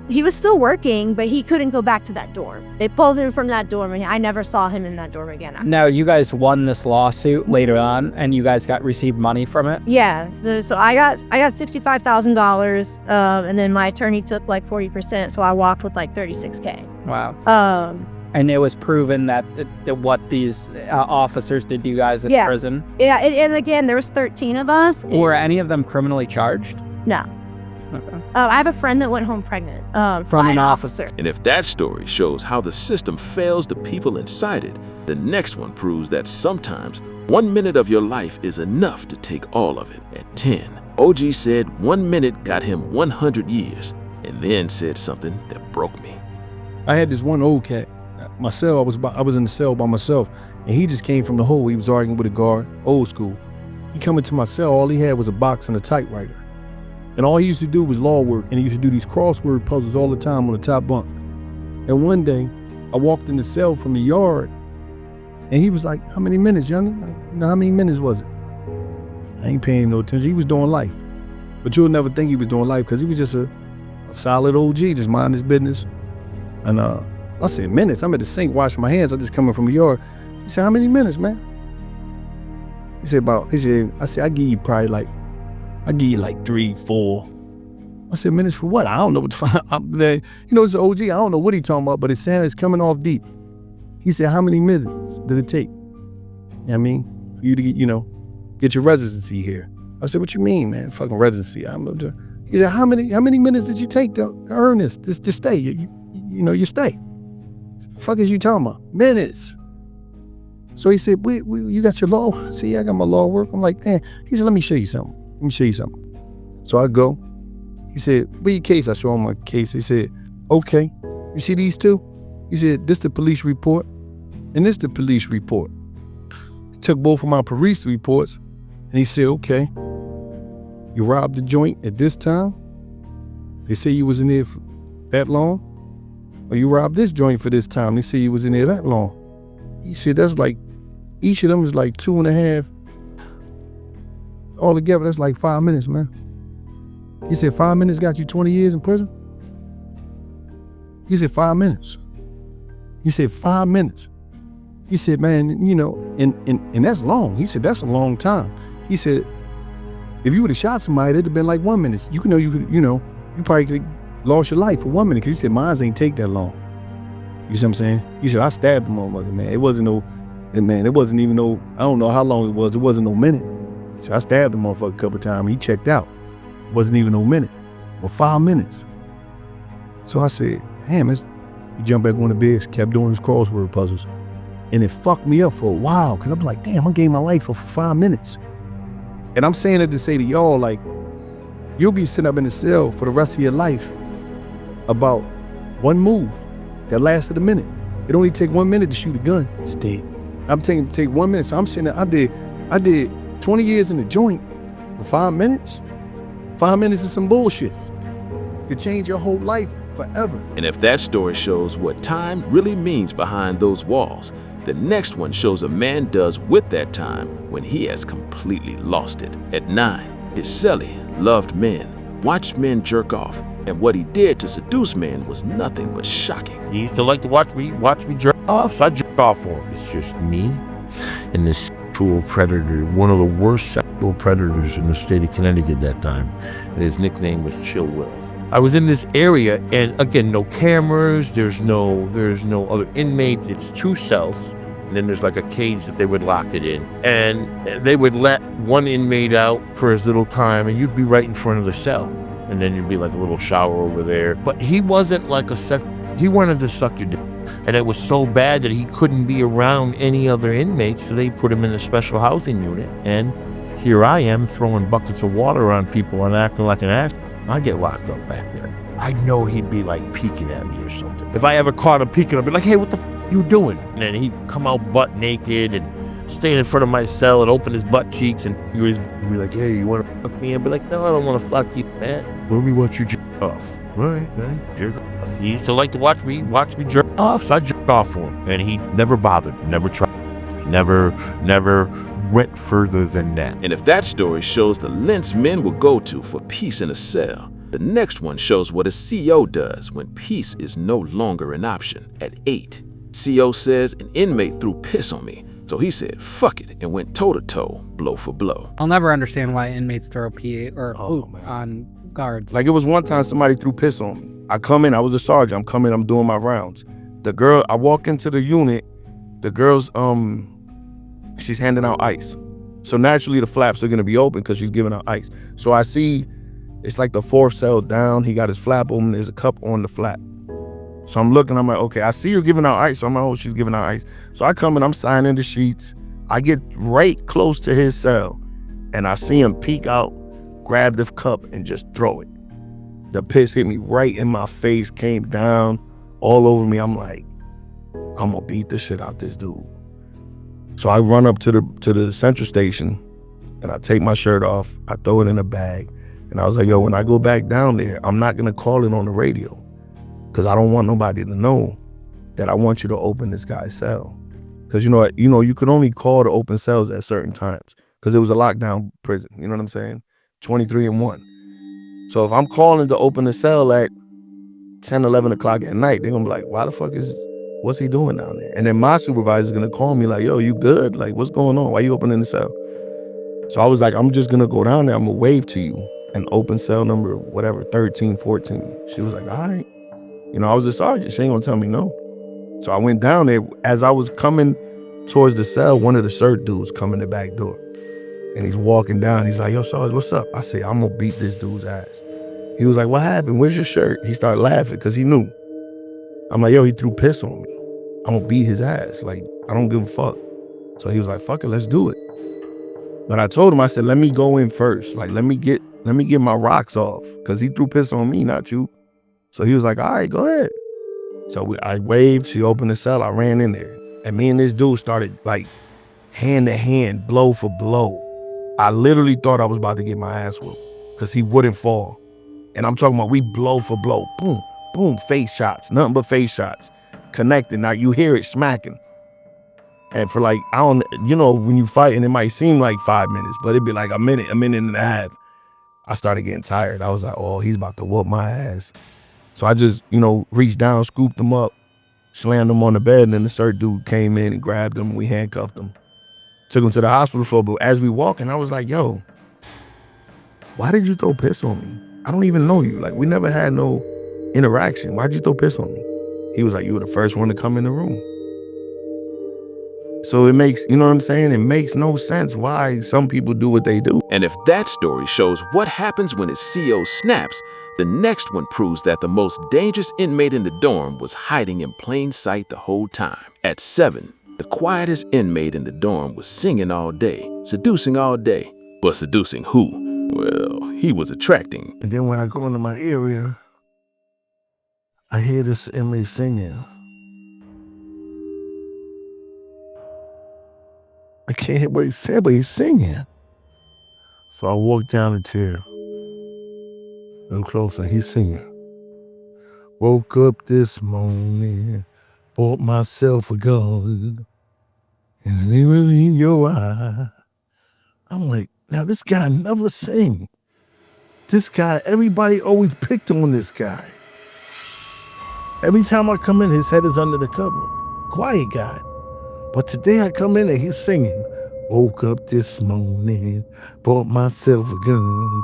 working, but he couldn't go back to that dorm. They pulled him from that dorm and I never saw him in that dorm again. Now, you guys won this lawsuit later on and you guys received money from it? Yeah. So I got $65,000 and then my attorney took like 40%. So I walked with like $36K. Wow. And it was proven that what these officers did to you guys in prison? Yeah, and again, there was 13 of us. Were any of them criminally charged? No. Okay. I have a friend that went home pregnant from an officer. And if that story shows how the system fails the people inside it, the next one proves that sometimes 1 minute of your life is enough to take all of it. At 10, OG said 1 minute got him 100 years, and then said something that broke me. I had this one old cat. My cell, I was in the cell by myself, and he just came from the hole. He was arguing with a guard, old school. He come into my cell, all he had was a box and a typewriter. And all he used to do was law work, and he used to do these crossword puzzles all the time on the top bunk. And one day, I walked in the cell from the yard, and he was like, how many minutes, youngin'? How many minutes was it? I ain't paying no attention. He was doing life. But you'll never think he was doing life because he was just a solid OG, just mind his business. And I said, minutes? I'm at the sink washing my hands. I just coming from the yard. He said, how many minutes, man? I said, I give you probably like 3, 4. I said, minutes for what? I don't know what the fuck. It's an OG. I don't know what he talking about, but it's coming off deep. He said, how many minutes did it take? You know what I mean? For you to get your residency here. I said, what you mean, man? Fucking residency. He said, how many minutes did you take to earn this to stay? You stay. Fuck is you talking about? Minutes. So he said, you got your law? See, I got my law work. I'm like, damn. He said, let me show you something. So I go. He said, where your case? I show him my case. He said, okay. You see these two? He said, this the police report, and this the police report. He took both of my police reports, and he said, okay. You robbed the joint at this time? They say you was in there for that long? Or you robbed this joint for this time? They say you was in there that long. He said, that's like, each of them was like 2.5. Altogether, that's like 5 minutes, man. He said, 5 minutes got you 20 years in prison? He said, 5 minutes. He said, 5 minutes. He said, man, and that's long. He said, that's a long time. He said, if you would have shot somebody, it'd have been like 1 minute. You probably could have lost your life for 1 minute, because he said, mine ain't take that long. You see what I'm saying? He said, I stabbed the motherfucker, man. It wasn't even no, I don't know how long it was. It wasn't no minute. So I stabbed the motherfucker a couple of times. He checked out. It wasn't even no minute, but 5 minutes. So I said, damn, he jumped back on the bed, kept doing his crossword puzzles. And it fucked me up for a while, because I'm like, damn, I gave my life for 5 minutes. And I'm saying it to say to y'all, like, you'll be sitting up in the cell for the rest of your life about one move that lasted a minute. It only take 1 minute to shoot a gun. Steve. I'm take 1 minute. So I'm sitting there, I did 20 years in the joint for 5 minutes. 5 minutes is some bullshit. To change your whole life forever. And if that story shows what time really means behind those walls, the next one shows a man does with that time when he has completely lost it. At 9, his cellie loved men, watched men jerk off, and what he did to seduce men was nothing but shocking. He used to like to watch me jerk off, so I jerk off for him. It's just me and this sexual predator, one of the worst sexual predators in the state of Connecticut at that time. And his nickname was Chill Will. I was in this area, and again, no cameras, there's no other inmates. It's 2 cells, and then there's like a cage that they would lock it in. And they would let one inmate out for his little time, and you'd be right in front of the cell. And then you'd be like a little shower over there. But he wasn't like he wanted to suck your dick. And it was so bad that he couldn't be around any other inmates, so they put him in a special housing unit. And here I am throwing buckets of water on people and acting like an ass. I get locked up back there. I know he'd be like peeking at me or something. If I ever caught him peeking, I'd be like, hey, what the f you doing? And then he'd come out butt naked and stand in front of my cell and open his butt cheeks, and he would be like, hey, you want to fuck me? I'd be like, no, I don't want to fuck you, man. Let me watch you jerk off. Right, jerk off. He used to like to watch me jerk off, so I jerked off for him. And he never bothered, never tried, never went further than that. And if that story shows the lengths men will go to for peace in a cell, the next one shows what a CO does when peace is no longer an option. At 8, CO says an inmate threw piss on me, so he said fuck it and went toe-to-toe, blow for blow. I'll never understand why inmates throw pee or poop on guards. Like, it was one time somebody threw piss on me. I come in, I was a sergeant, I'm coming, I'm doing my rounds. The girl, I walk into the unit, the girl's, she's handing out ice. So naturally the flaps are gonna be open because she's giving out ice. So I see, it's like the 4th cell down, he got his flap open, there's a cup on the flap. So I'm looking, I'm like, okay, I see her giving out ice. So I'm like, oh, she's giving out ice. So I come in, I'm signing the sheets. I get right close to his cell and I see him peek out, grab the cup and just throw it. The piss hit me right in my face, came down all over me. I'm like, I'm gonna beat the shit out this dude. So I run up to the central station and I take my shirt off, I throw it in a bag. And I was like, yo, when I go back down there, I'm not gonna call it on the radio because I don't want nobody to know that I want you to open this guy's cell. Because you could only call to open cells at certain times because it was a lockdown prison, you know what I'm saying? 23 and 1. So if I'm calling to open the cell at 10, 11 o'clock at night, they're gonna be like, what's he doing down there? And then my supervisor's gonna call me like, yo, you good? Like, what's going on? Why you opening the cell? So I was like, I'm just gonna go down there, I'm gonna wave to you and open cell number, whatever, 13, 14. She was like, all right. I was a sergeant, she ain't gonna tell me no. So I went down there. As I was coming towards the cell, one of the CERT dudes come in the back door. And he's walking down, he's like, yo, Sarge, what's up? I said, I'm gonna beat this dude's ass. He was like, what happened? Where's your shirt? He started laughing because he knew. I'm like, yo, he threw piss on me. I'm gonna beat his ass. Like, I don't give a fuck. So he was like, fuck it, let's do it. But I told him, I said, let me go in first. Like, let me get my rocks off. Cause he threw piss on me, not you. So he was like, all right, go ahead. So I waved, she opened the cell, I ran in there. And me and this dude started like hand to hand, blow for blow. I literally thought I was about to get my ass whooped because he wouldn't fall. And I'm talking about we blow for blow, boom, boom, face shots, nothing but face shots, connecting. Now you hear it smacking. And for like, when you fighting, it might seem like 5 minutes, but it'd be like a minute and a half. I started getting tired. I was like, oh, he's about to whoop my ass. So I just, reached down, scooped him up, slammed him on the bed, and then the CERT dude came in and grabbed him, and we handcuffed him. Took him to the hospital but as we walking, I was like, yo, why did you throw piss on me? I don't even know you. Like, we never had no interaction. Why'd you throw piss on me? He was like, you were the first one to come in the room. So it makes, you know what I'm saying? It makes no sense why some people do what they do. And if that story shows what happens when his CO snaps, the next one proves that the most dangerous inmate in the dorm was hiding in plain sight the whole time. At 7, the quietest inmate in the dorm was singing all day, seducing all day. But seducing who? Well, he was attracting. And then when I go into my area, I hear this inmate singing. I can't hear what he said, but he's singing. So I walk down the chair. I'm closer, he's singing. Woke up this morning, bought myself a gun, and it was in your eye. I'm like, now this guy never sing. This guy, everybody always picked on this guy. Every time I come in, his head is under the cover. Quiet guy. But today I come in and he's singing. Woke up this morning, bought myself a gun,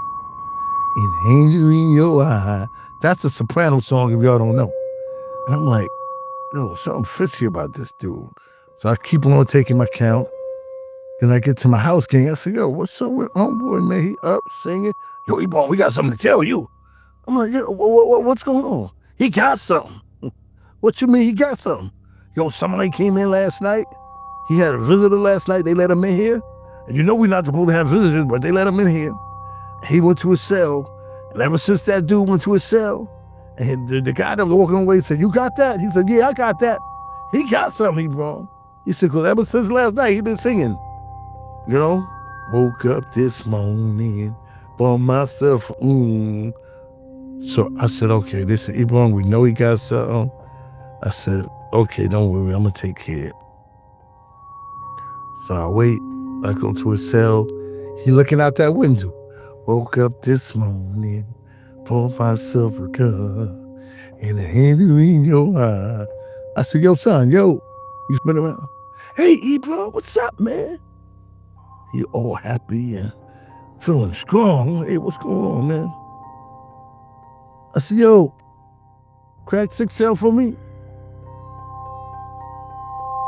and anger in your eye. That's a soprano song if y'all don't know. And I'm like, yo, something fishy about this dude. So I keep on taking my count. Then I get to my house gang. I say, yo, what's up with homeboy, man? He up singing. Yo, E-Bone, we got something to tell you. I'm like, yo, what's going on? He got something. What you mean he got something? Yo, somebody came in last night. He had a visitor last night. They let him in here. And you know we're not supposed to have visitors, but they let him in here. He went to his cell. And ever since that dude went to his cell, and the guy that was walking away said, you got that? He said, yeah, I got that. He got something, bro. He said, because ever since last night, he been singing. You know? Woke up this morning, bought myself, So I said, okay, this is Ebron. We know he got something. I said, okay, don't worry, I'm gonna take care of it. So I wait, I go to his cell. He looking out that window. Woke up this morning, bought myself a gun, and a handle in your eye. I said, yo, son, yo, you been around? Hey, Ebron, what's up, man? He all happy and feeling strong. Hey, what's going on, man? I said, yo, crack 6L for me.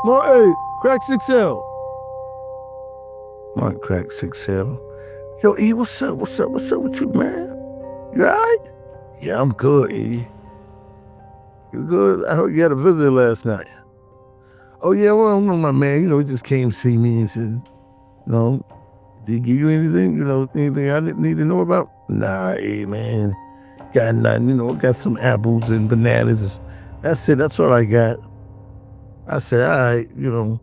No, hey, crack 6L. My crack 6L. Yo, E, what's up? What's up with you, man? You all right? Yeah, I'm good, E. You good? I heard you had a visitor last night. Oh, yeah, well, no, my man, he just came to see me and said, did he give you anything, anything I didn't need to know about? Nah, hey, man, got nothing, got some apples and bananas. That's it, that's all I got. I said, all right, all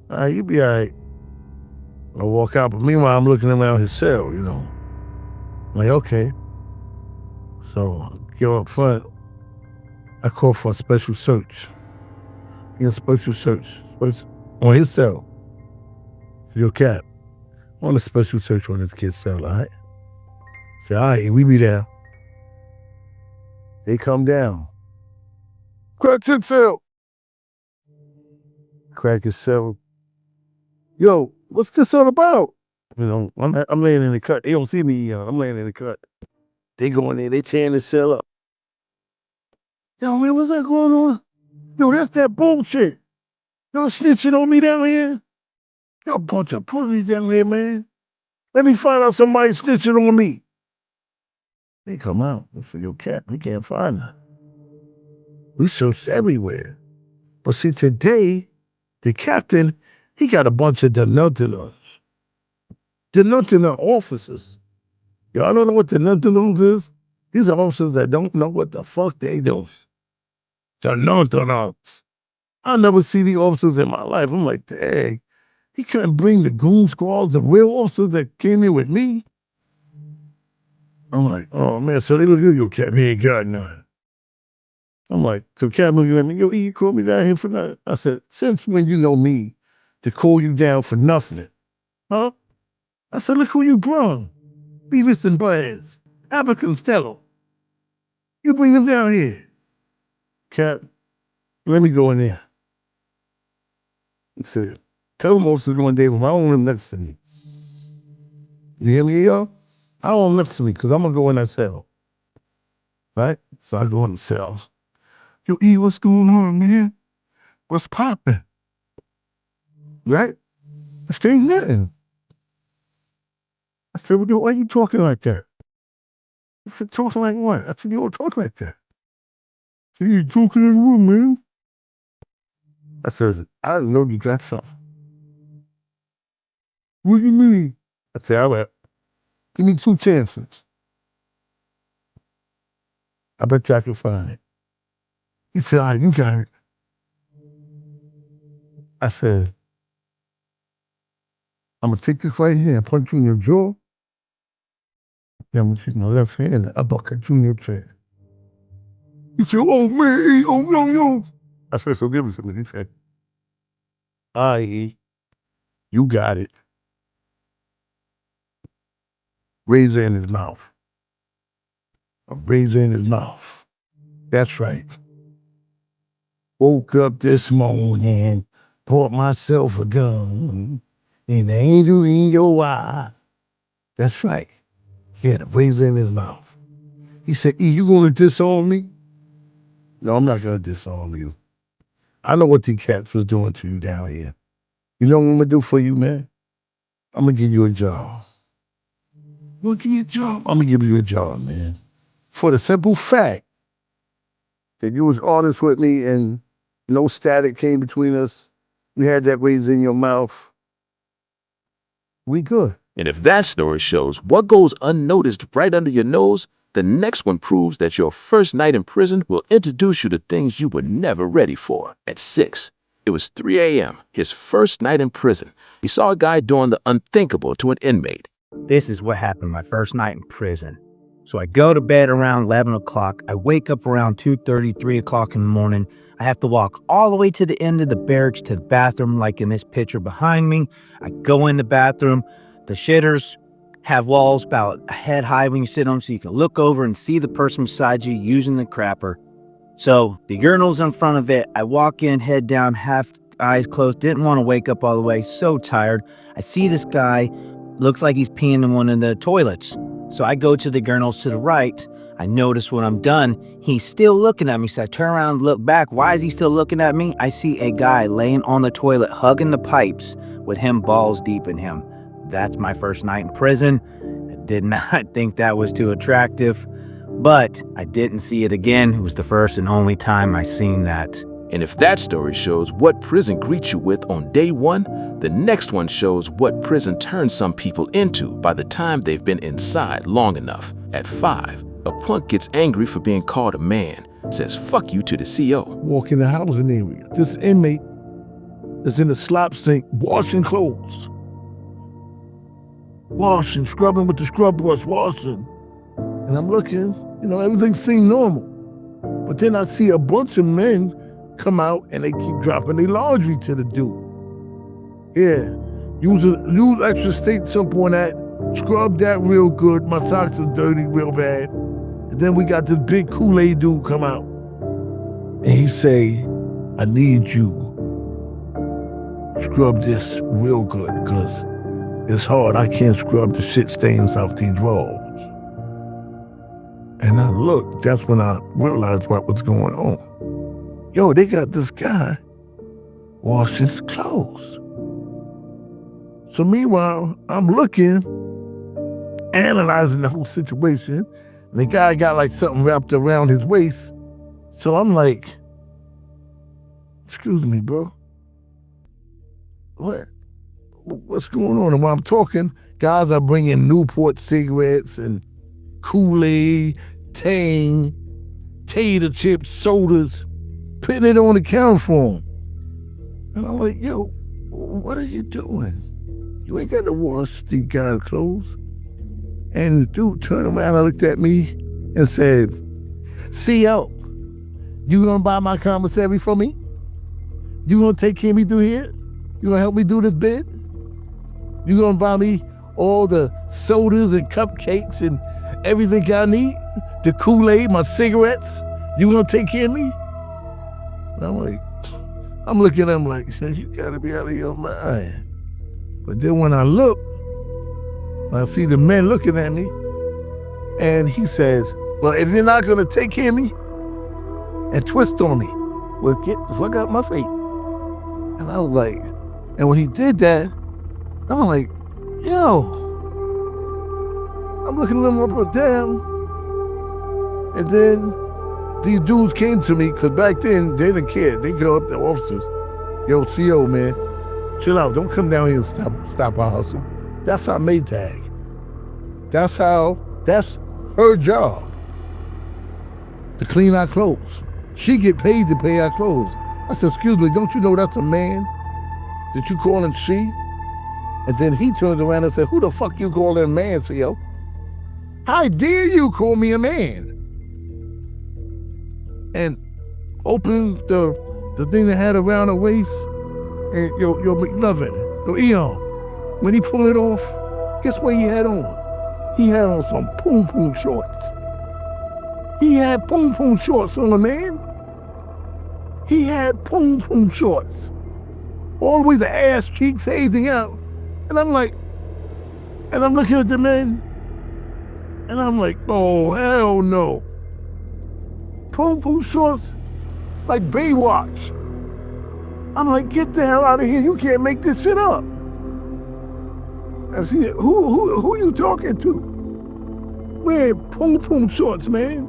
right, you be all right. I walk out, but meanwhile, I'm looking around his cell, I'm like, okay. So, go up front. I call for a special search. Special search. On his cell. For your cat. On a special search on his kid's cell, all right? Say, all right, we be there. They come down. Crack his cell. Crack his cell. Yo, what's this all about? I'm laying in the cut. They don't see me, I'm laying in the cut. They go in there, they tearing the cell up. Yo, man, what's that going on? Yo, that's that bullshit. Y'all snitching on me down here? Y'all bunch of pussies down here, man. Let me find out somebody snitching on me. They come out. They say, yo, cat, we can't find her. We searched everywhere. But see, today, the captain, he got a bunch of denunciants. Denunciant officers. Y'all don't know what denunciant is? These are officers that don't know what the fuck they doing. Denunciants. I never see the officers in my life. I'm like, dang, he couldn't bring the goon squads, the real officers that came in with me. I'm like, oh man, so they look at you, Cap, he ain't got none. I'm like, so Cap looking at me, yo, E, you called me down here for nothing? I said, since when you know me to call you down for nothing? Huh? I said, look who you brought. Beavis and Buttheads. Abbott and Costello. You bring them down here. Cap, let me go in there. He said, tell them officers one day when I don't want them next to me. You hear me, y'all? I don't want them next to me because I'm going to go in that cell. Right? So I go in the cells. Yo, E, what's going on, man? What's poppin'? Right? I said, ain't nothing. I said, well, why you talking like that? I said, talking like what? I said, you don't talk like that. I said, you talking in the room, man. I said, I didn't know you got something. What do you mean? I said, all right, give me 2 chances. I bet you I can find it. He said, all right, you got it. I said, I'm going to take this right here and punch you in your jaw. Then I'm going to take my left hand and uppercut you in your chest. He said, oh, man, oh, no. I said, so give it to me. He said, all right, you got it. Razor in his mouth. A razor in his mouth. That's right. Woke up this morning, bought myself a gun, And the angel in your eye. That's right. He had a razor in his mouth. He said, E, you gonna disown me? No, I'm not gonna disown you. I know what these cats was doing to you down here. You know what I'm gonna do for you, man? I'm gonna give you a job. You gonna give me a job? I'm gonna give you a job, man. For the simple fact that you was honest with me and no static came between us. You had that razor in your mouth. We good. And if that story shows what goes unnoticed right under your nose, the next one proves that your first night in prison will introduce you to things you were never ready for. At 6, it was 3 a.m., his first night in prison. He saw a guy doing the unthinkable to an inmate. This is what happened my first night in prison. So I go to bed around 11 o'clock. I wake up around 2:30, 3 o'clock in the morning. I have to walk all the way to the end of the barracks to the bathroom, like in this picture behind me. I go in the bathroom. The shitters have walls about a head high when you sit on them, so you can look over and see the person beside you using the crapper. So the urinal's in front of it. I walk in, head down, half eyes closed. Didn't want to wake up all the way. So tired. I see this guy. Looks like he's peeing in one of the toilets. So I go to the urinals to the right. I notice when I'm done, he's still looking at me. So I turn around and look back. Why is he still looking at me? I see a guy laying on the toilet, hugging the pipes with him balls deep in him. That's my first night in prison. I did not think that was too attractive, but I didn't see it again. It was the first and only time I seen that. And if that story shows what prison greets you with on day 1, the next one shows what prison turns some people into by the time they've been inside long enough. At 5, a punk gets angry for being called a man, says fuck you to the CO. Walk in the housing area. This inmate is in the slop sink washing clothes. Washing, scrubbing with the scrub brush, washing. And I'm looking, everything seemed normal. But then I see a bunch of men come out and they keep dropping their laundry to the dude. Yeah, use extra state soap on that, scrub that real good. My socks are dirty real bad. And then we got this big Kool-Aid dude come out. And he say, I need you scrub this real good, because it's hard. I can't scrub the shit stains off these drawers. And I looked, that's when I realized what was going on. Yo, they got this guy washing his clothes. So meanwhile, I'm looking, analyzing the whole situation, and the guy got like something wrapped around his waist. So I'm like, excuse me, bro. What's going on? And while I'm talking, guys are bringing Newport cigarettes and Kool-Aid, Tang, tater chips, sodas, putting it on the counter for him. And I'm like, yo, what are you doing? You ain't got to wash these guys' clothes. And the dude turned around and looked at me and said, CO, you gonna buy my commissary for me? You gonna take care of me through here? You gonna help me do this bid? You gonna buy me all the sodas and cupcakes and everything I need? The Kool-Aid, my cigarettes? You gonna take care of me? And I'm looking at him like, you gotta be out of your mind. But then when I look, I see the men looking at me, and he says, well, if you're not gonna take care of me and twist on me, well, get the fuck out my face. And I was like, and when he did that, I'm like, yo, I'm looking at him up and down. And then these dudes came to me, because back then, they didn't care. They go up to officers. Yo, CO, man, chill out. Don't come down here and stop our hustle. That's our Maytag. That's her job, to clean our clothes. She get paid to pay our clothes. I said, excuse me, don't you know that's a man that you calling she? And then he turned around and said, who the fuck you calling a man, CO? How dare you call me a man? And opened the thing that had around her waist, and yo McLovin, yo Eon, when he pulled it off, guess what he had on? He had on some poom poom shorts. He had poom poom shorts on, man. He had poom poom shorts. All the way the ass cheeks, everything out. And I'm like, and I'm looking at the man, and I'm like, oh, hell no. Pom-pom shorts, like Baywatch. I'm like, get the hell out of here. You can't make this shit up. I see, who you talking to? Wear pom-pom shorts, man.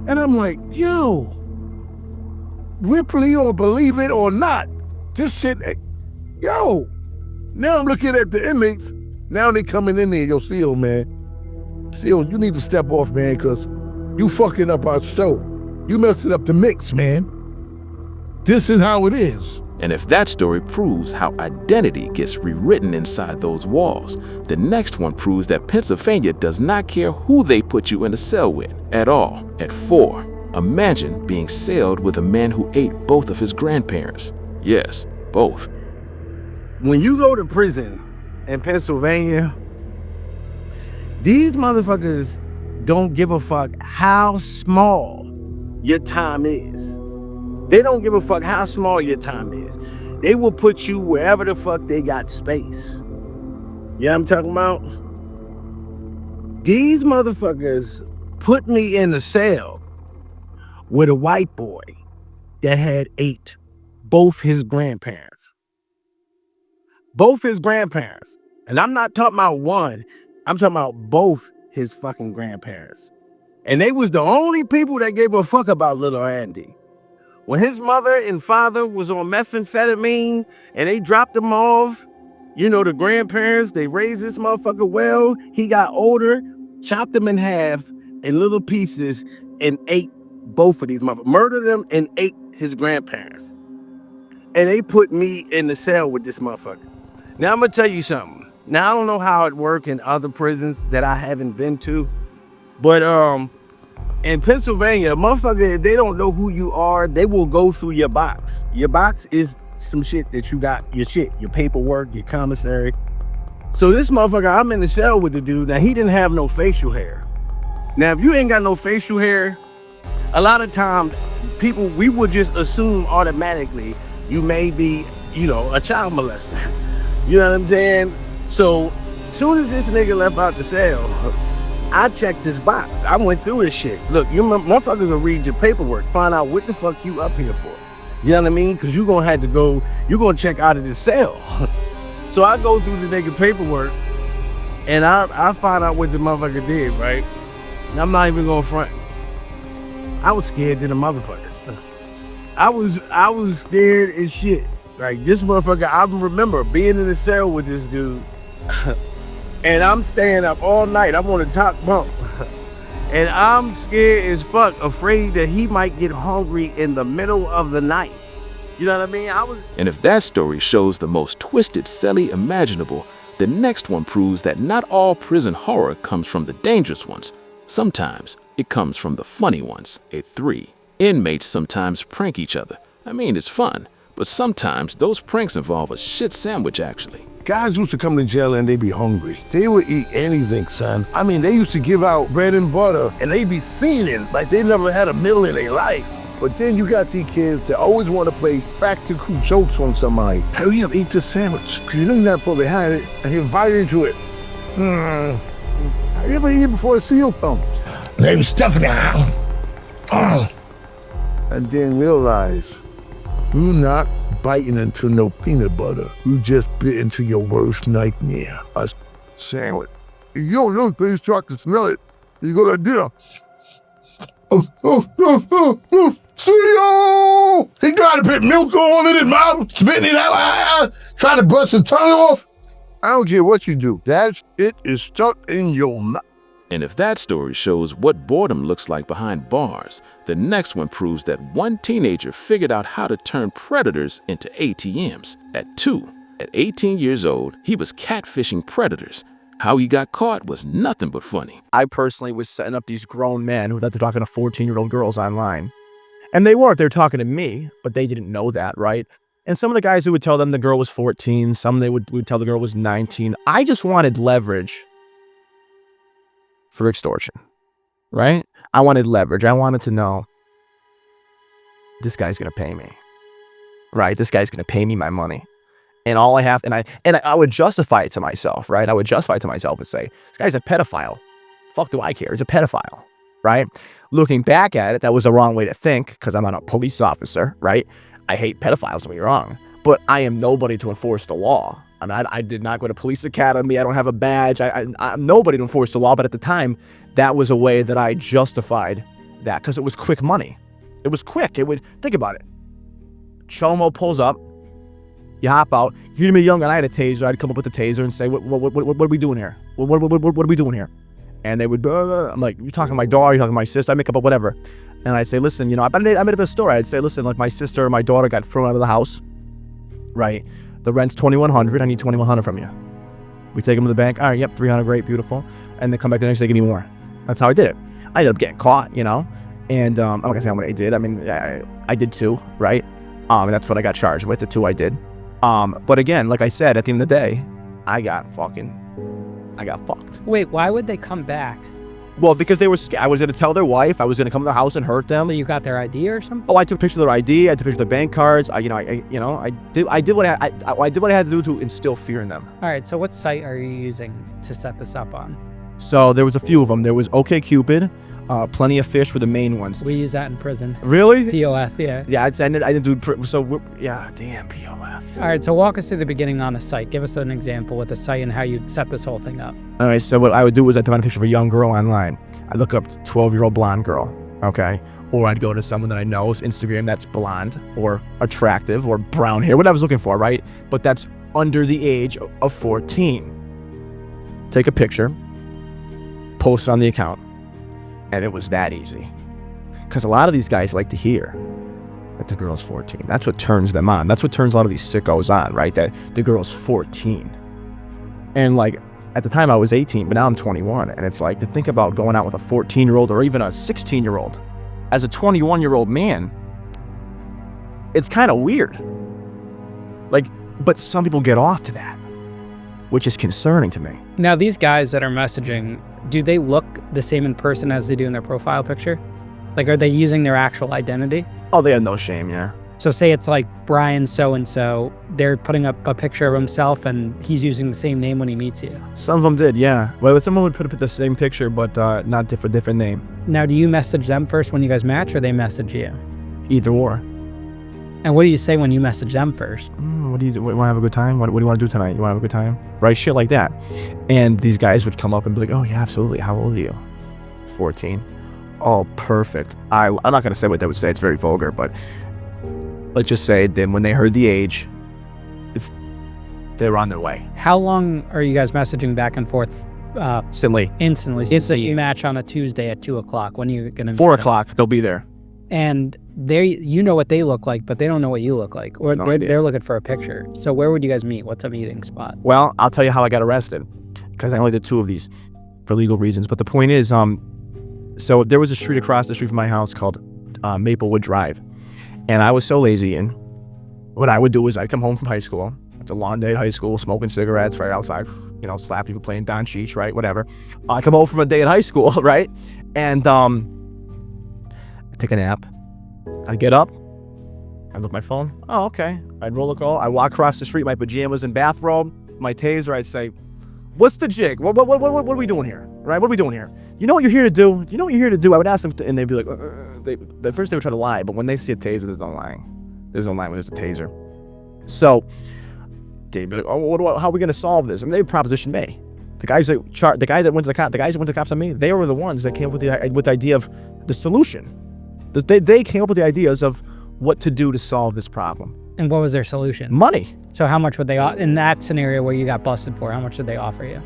And I'm like, yo, Ripley, or believe it or not, this shit, yo. Now I'm looking at the inmates. Now they coming in there, yo, Seal, man. Seal, you need to step off, man, because you fucking up our show. You messing up the mix, man. This is how it is. And if that story proves how identity gets rewritten inside those walls, the next one proves that Pennsylvania does not care who they put you in a cell with at all. At 4, imagine being celled with a man who ate both of his grandparents. Yes, both. When you go to prison in Pennsylvania, these motherfuckers don't give a fuck how small your time is. They don't give a fuck how small your time is. They will put you wherever the fuck they got space. You know what I'm talking about? These motherfuckers put me in a cell with a white boy that had ate both his grandparents. Both his grandparents. And I'm not talking about one, I'm talking about both his fucking grandparents. And they was the only people that gave a fuck about little Andy. When his mother and father was on methamphetamine and they dropped him off, you know, the grandparents, they raised this motherfucker well. He got older, chopped him in half in little pieces and ate both of these motherfuckers, murdered them and ate his grandparents. And they put me in the cell with this motherfucker. Now I'm gonna tell you something. Now I don't know how it works in other prisons that I haven't been to, but in Pennsylvania, motherfucker, if they don't know who you are, they will go through your box. Your box is some shit that you got, your shit, your paperwork, your commissary. So this motherfucker, I'm in the cell with the dude. Now, he didn't have no facial hair. Now, if you ain't got no facial hair, a lot of times, people, we would just assume automatically you may be, you know, a child molester. You know what I'm saying? So, as soon as this nigga left out the cell, I checked his box. I went through his shit. Look, you motherfuckers will read your paperwork, find out what the fuck you up here for. You know what I mean? Because you're going to have to go, you're going to check out of this cell. So I go through the nigga paperwork, and I find out what the motherfucker did, right? And I'm not even going to front. I was scared than a motherfucker. I was scared as shit. Like, this motherfucker, I remember being in the cell with this dude. And I'm staying up all night. I'm on the top bunk. And I'm scared as fuck, afraid that he might get hungry in the middle of the night. You know what I mean? And if that story shows the most twisted celly imaginable, the next one proves that not all prison horror comes from the dangerous ones. Sometimes it comes from the funny ones. At 3, inmates sometimes prank each other. I mean, it's fun, but sometimes those pranks involve a shit sandwich actually. Guys used to come to jail and they be hungry. They would eat anything, son. I mean, they used to give out bread and butter and they be seeing like they never had a meal in their life. But then you got these kids that always want to play practical jokes on somebody. Hurry up, eat this sandwich. You know you're not supposed to have it and you're invited to it. Hurry up and eat before the seal comes. Maybe stuff it down. And then realize you're not biting into no peanut butter. You just bit into your worst nightmare. A sandwich. If you don't know, please try to smell it. You go like this. See, he tried to put milk all in his mouth, spitting it out, trying to brush his tongue off. I don't care what you do. That shit is stuck in your mouth. And if that story shows what boredom looks like behind bars, the next one proves that one teenager figured out how to turn predators into ATMs. At 2, at 18 years old, he was catfishing predators. How he got caught was nothing but funny. I personally was setting up these grown men who thought they're talking to 14-year-old girls online. And they weren't. They were talking to me, but they didn't know that, right? And some of the guys who would tell them the girl was 14, some they would tell the girl was 19. I just wanted leverage for extortion, right? I wanted leverage. I wanted to know, this guy's going to pay me, right? This guy's going to pay me my money. And all I have, and I would justify it to myself, right? I would justify it to myself and say, this guy's a pedophile. Fuck do I care? He's a pedophile, right? Looking back at it, that was the wrong way to think because I'm not a police officer, right? I hate pedophiles, don't get me wrong. But I am nobody to enforce the law. I mean, I did not go to police academy. I don't have a badge. I'm nobody to enforce the law. But at the time, that was a way that I justified that because it was quick money. It was quick. Think about it. Chomo pulls up. You hop out. If you'd be young and I had a taser, I'd come up with the taser and say, what are we doing here? What are we doing here? And they would, I'm like, you're talking to my daughter, you're talking to my sister, I make up whatever. And I say, listen, I made up a story. I'd say, listen, like my sister or my daughter got thrown out of the house, right? The rent's $2,100, I need $2,100 from you. We take them to the bank, all right, yep, $300, great, beautiful. And they come back the next day, give me more. That's how I did it. I ended up getting caught, And I'm not gonna say how many I did. I mean, I did 2, right? And that's what I got charged with, the 2 I did. But again, like I said, at the end of the day, I got fucked. Wait, why would they come back? Well, because they were scared. I was going to tell their wife. I was going to come to their house and hurt them. So you got their ID or something? Oh, I took pictures of their ID. I took pictures of their bank cards. I did what I had to do to instill fear in them. All right. So what site are you using to set this up on? So there was a few of them. There was OkCupid, Plenty of Fish were the main ones. We use that in prison. Really? POF, yeah. Yeah, I didn't do. Damn POF. All right. So walk us through the beginning on a site. Give us an example with a site and how you'd set this whole thing up. All right. So what I would do is I'd find a picture of a young girl online. I'd look up 12-year-old blonde girl. Okay. Or I'd go to someone that I know is Instagram that's blonde or attractive or brown hair, what I was looking for, right? But that's under the age of 14. Take a picture, post it on the account, and it was that easy. Because a lot of these guys like to hear that the girl's 14. That's what turns them on. That's what turns a lot of these sickos on, right? That the girl's 14. And like, at the time I was 18, but now I'm 21. And it's like, to think about going out with a 14-year-old or even a 16-year-old as a 21-year-old man, it's kind of weird. Like, but some people get off to that, which is concerning to me. Now, these guys that are messaging, do they look the same in person as they do in their profile picture? Like, are they using their actual identity? Oh, they have no shame, yeah. So say it's like Brian so-and-so, they're putting up a picture of himself and he's using the same name when he meets you. Some of them did, yeah. Well, someone would put the same picture, but not different name. Now, do you message them first when you guys match or they message you? Either or. And what do you say when you message them first? What do you do? Want to have a good time? What do you want to do tonight? You want to have a good time? Right? Shit like that. And these guys would come up and be like, oh, yeah, absolutely. How old are you? 14. Oh, perfect. I'm not going to say what they would say. It's very vulgar, but let's just say then when they heard the age, they were on their way. How long are you guys messaging back and forth? Instantly. So you match on a Tuesday at 2 o'clock. When are you going to 4 o'clock, they'll be there. And you know what they look like, but they don't know what you look like. Or they're looking for a picture. So where would you guys meet? What's a meeting spot? Well, I'll tell you how I got arrested, because I only did 2 of these for legal reasons. But the point is, so there was a street across the street from my house called Maplewood Drive. And I was so lazy, and what I would do is I'd come home from high school. It's a long day at high school, smoking cigarettes right outside, slap people, playing Don Cheech, right, whatever. I come home from a day at high school, right, and I'd take a nap. I'd get up, I'd look at my phone. Oh, okay. I'd roll a call. I'd walk across the street, my pajamas and bathrobe, my taser. I'd say, "What's the jig? What are we doing here? Right? What are we doing here? You know what you're here to do? You know what you're here to do?" I would ask them, and they'd be like, at first they would try to lie, but when they see a taser, there's no lying. There's no lying when there's a taser. So they'd be like, "Oh, how are we going to solve this?" I mean, they would proposition me. The guys that went to the cops on me, they were the ones that came up with the idea of the solution. They came up with the ideas of what to do to solve this problem. And what was their solution? Money. So how much would they, in that scenario where you got busted for, how much did they offer you?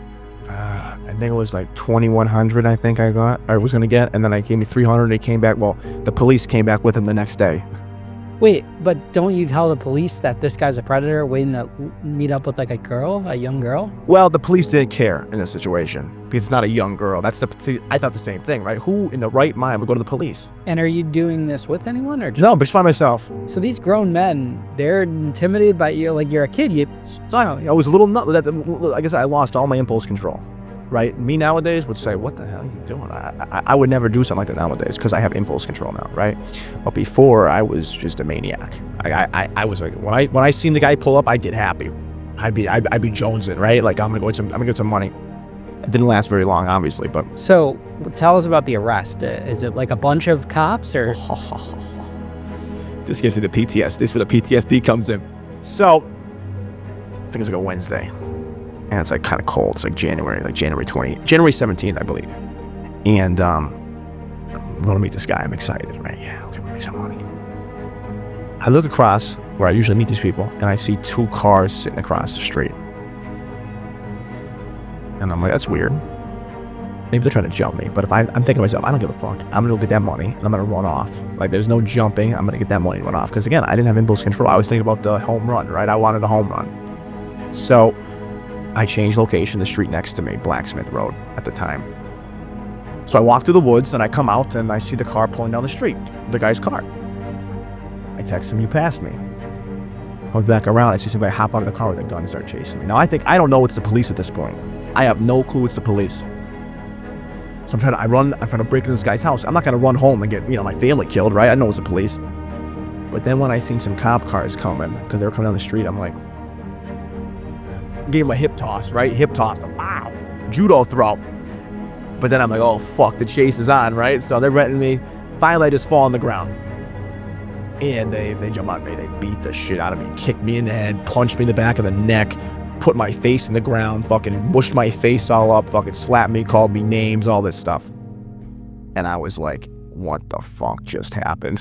I think it was like $2,100 I think I was going to get. And then I gave me $300. They came back. Well, the police came back with him the next day. Wait, but don't you tell the police that this guy's a predator waiting to meet up with like a young girl? Well, the police didn't care in this situation because it's not a young girl. I thought the same thing, right? Who in the right mind would go to the police? And are you doing this with anyone or just... No, but just by myself. So these grown men, they're intimidated by you, like you're a kid. I was a little nut. Like I said, I lost all my impulse control. Right? Me nowadays would say, what the hell are you doing? I would never do something like that nowadays because I have impulse control now, right? But before, I was just a maniac. I was like, when I seen the guy pull up, I get happy. I'd be jonesing, right? Like I'm gonna get some money. It didn't last very long, obviously, but So tell us about the arrest. Is it like a bunch of cops or? this gives me the PTSD. This is where the PTSD comes in. So I think it's like a Wednesday, and it's like kind of cold. It's like January 17th, I believe. And I'm gonna meet this guy. I'm excited, right? Yeah, okay, I'm gonna make some money. I look across where I usually meet these people, and I see 2 cars sitting across the street. And I'm like, that's weird. Maybe they're trying to jump me. But if I'm thinking to myself, I don't give a fuck. I'm gonna go get that money, and I'm gonna run off. Like, there's no jumping. I'm gonna get that money and run off. Because again, I didn't have impulse control. I was thinking about the home run, right? I wanted a home run. So I changed location, the street next to me, Blacksmith Road at the time. So I walk through the woods, and I come out, and I see the car pulling down the street, the guy's car. I text him, you passed me. I went back around, I see somebody hop out of the car with a gun and start chasing me. Now I don't know it's the police at this point. I have no clue it's the police. So I'm trying to break into this guy's house. I'm not gonna run home and get, my family killed, right? I know it's the police. But then when I seen some cop cars coming, because they were coming down the street, I'm like, gave him a hip toss, right? Hip toss, wow, judo throw. But then I'm like, oh fuck, the chase is on, right? So they're renting me. Finally, I just fall on the ground. And they jump on me. They beat the shit out of me, kicked me in the head, punched me in the back of the neck, put my face in the ground, fucking mushed my face all up, fucking slapped me, called me names, all this stuff. And I was like, what the fuck just happened?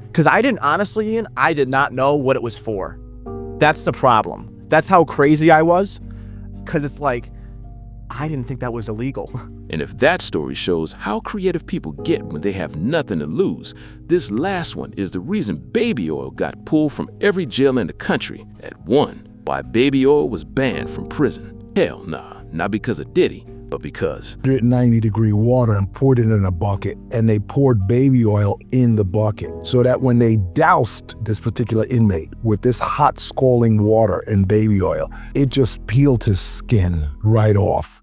Because I did not know what it was for. That's the problem. That's how crazy I was. Because it's like, I didn't think that was illegal. And if that story shows how creative people get when they have nothing to lose, this last one is the reason baby oil got pulled from every jail in the country at one. Why baby oil was banned from prison. Hell nah, not because of Diddy, but because 190-degree water and poured it in a bucket, and they poured baby oil in the bucket so that when they doused this particular inmate with this hot scalding water and baby oil, it just peeled his skin right off.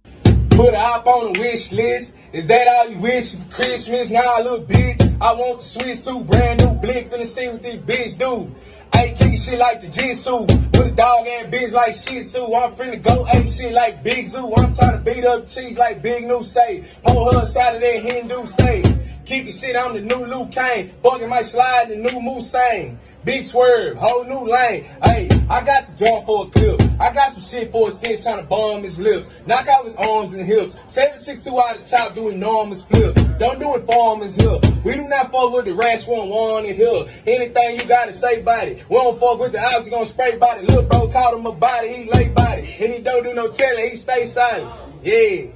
Put a hop on the wish list. Is that all you wish for Christmas? Nah, little bitch. I want to switch to brand new blick. Finna see what this bitch do. I ain't kicking shit like the jitsu. With a dog and bitch like shih tzu. I'm finna go ape shit like Big Zoo. I'm trying to beat up cheese like Big New say. Pull her side of that Hindu say. Kicking shit on the new Luke Kane. Fucking my slide the new Mustang. Big swerve, whole new lane. Hey, I got the joint for a clip. I got some shit for a snitch trying to bomb his lips. Knock out his arms and hips. 762 out the top doing enormous flips. Don't do it for him, it's here. We do not fuck with the rats, we don't want in here. Anything you gotta say about it. We don't fuck with the ops, you gonna spray body. Little bro caught him a body, he lay body. And he don't do no telling, he stay silent. Yeah,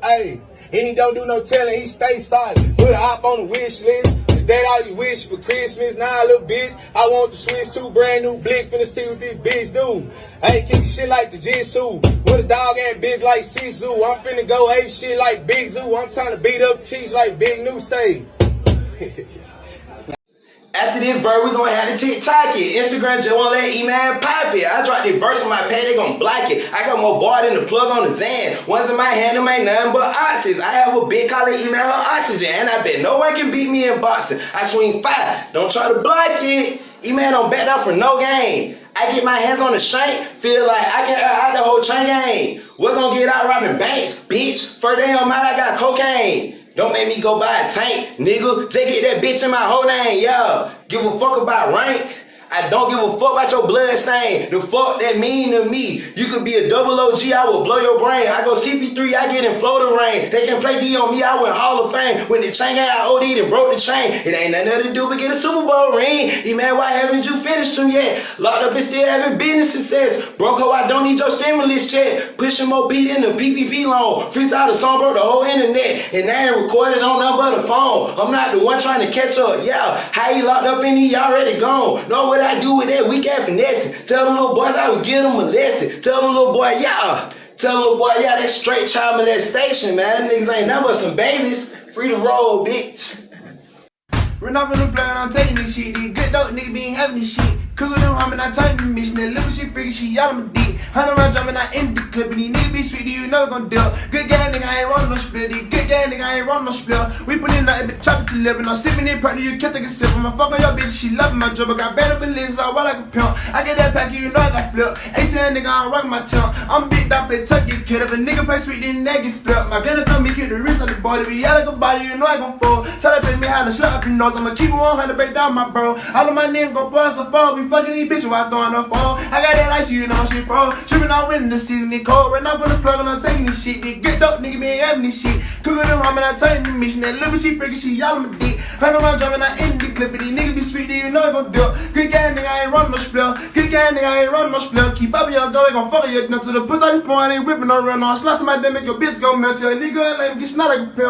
hey. And he don't do no telling, he stay silent. Put a hop on the wish list. That all you wish for Christmas? Nah, little bitch, I want to switch to brand new blick. Finna see what this bitch do. I ain't kicking shit like the jitsu. With a dog and bitch like shih tzu. I'm finna go ape shit like Big Zoo. I'm trying to beat up cheese like Big New say. After this verse, we gonna have to TikTok it. Instagram just won't let E-Man pop it. I dropped this verse on my pad, they gonna block it. I got more bar than the plug on the Zan. One's in my hand, them ain't nothing but oxys. I have a big collar E-Man her oxygen, and I bet no one can beat me in boxing. I swing 5, don't try to block it. E-Man don't back down for no game. I get my hands on the shank, feel like I can out the whole chain game. We're gonna get out robbing banks, bitch. First day on mine, I got cocaine. Don't make me go buy a tank, nigga. Just get that bitch in my whole name, yeah. Give a fuck about rank. I don't give a fuck about your blood stain. The fuck that mean to me. You could be a double OG, I will blow your brain. I go CP3, I get in Florida rain. They can play D on me, I win Hall of Fame. When the chain got OD'd and broke the chain, it ain't nothing to do but get a Super Bowl ring. E-Man, why haven't you finished them yet? Locked up and still having business success. Broke hoe, I don't need your stimulus check. Pushing more beat in the PPP loan. Freestyle the song, bro, the whole internet. And I ain't recorded on nothing but a phone. I'm not the one trying to catch up, yeah. How he locked up and he already gone. Know what I do with that weak ass finesse. Tell them little boys I would give them a lesson. Tell them little boy, yeah. Tell them little boy, yeah, that's straight child molestation, man. Niggas ain't nothing but some babies. Free to roll, bitch. Run off in the plan on taking this shit. These good dope niggas be having this shit. Cook with them homie, I turn the mission. That little shit freaky, she all on my dick. 100 round jumping, I end the clip. And these niggas be sweet, you know we gon' deal. Good guy, nigga, I ain't rollin' no split. Good guy, nigga, I ain't rollin' no split. We put in nothing but chop it to lip. And I'm sipping it, partner, you can't take a sip. I'm fuck on your bitch, she loving my drip. I got bad up in lenses, I walk like a pimp. I get that pack, you know I got flip. 18 nigga, I rock my tongue. I'm big up at tuck get kid. If a nigga play sweet, then that get flip. My gunner told me, keep the wrist on the boy. To be out like a body, you know I gon' fall. Try to play me how to slap up your nose. I'ma keep it 100, break down my bro. All of my niggas gon' bust a fall. We fucking these bitches while throwing the phone. I got that lights, you know shit, bro. Trippin' out winning the season, it cold. Right now, put the plug on, I'm taking this shit. They get dope, nigga, me ain't having this shit. Cook with them homie, I turn the mission. That little shit freaky, she all on my dick. 100 round jumping, I end the clip. And these niggas be sweet, you know I gon' do. Good guy, nigga, I ain't running no split. Good guy, nigga, I ain't running no split. Keep up your go, they gon' fuck you. Now to the pussy, I ain't whipping no run on. Slot to my bed, make your bitch go melt. Your nigga, let him get snot like a pill.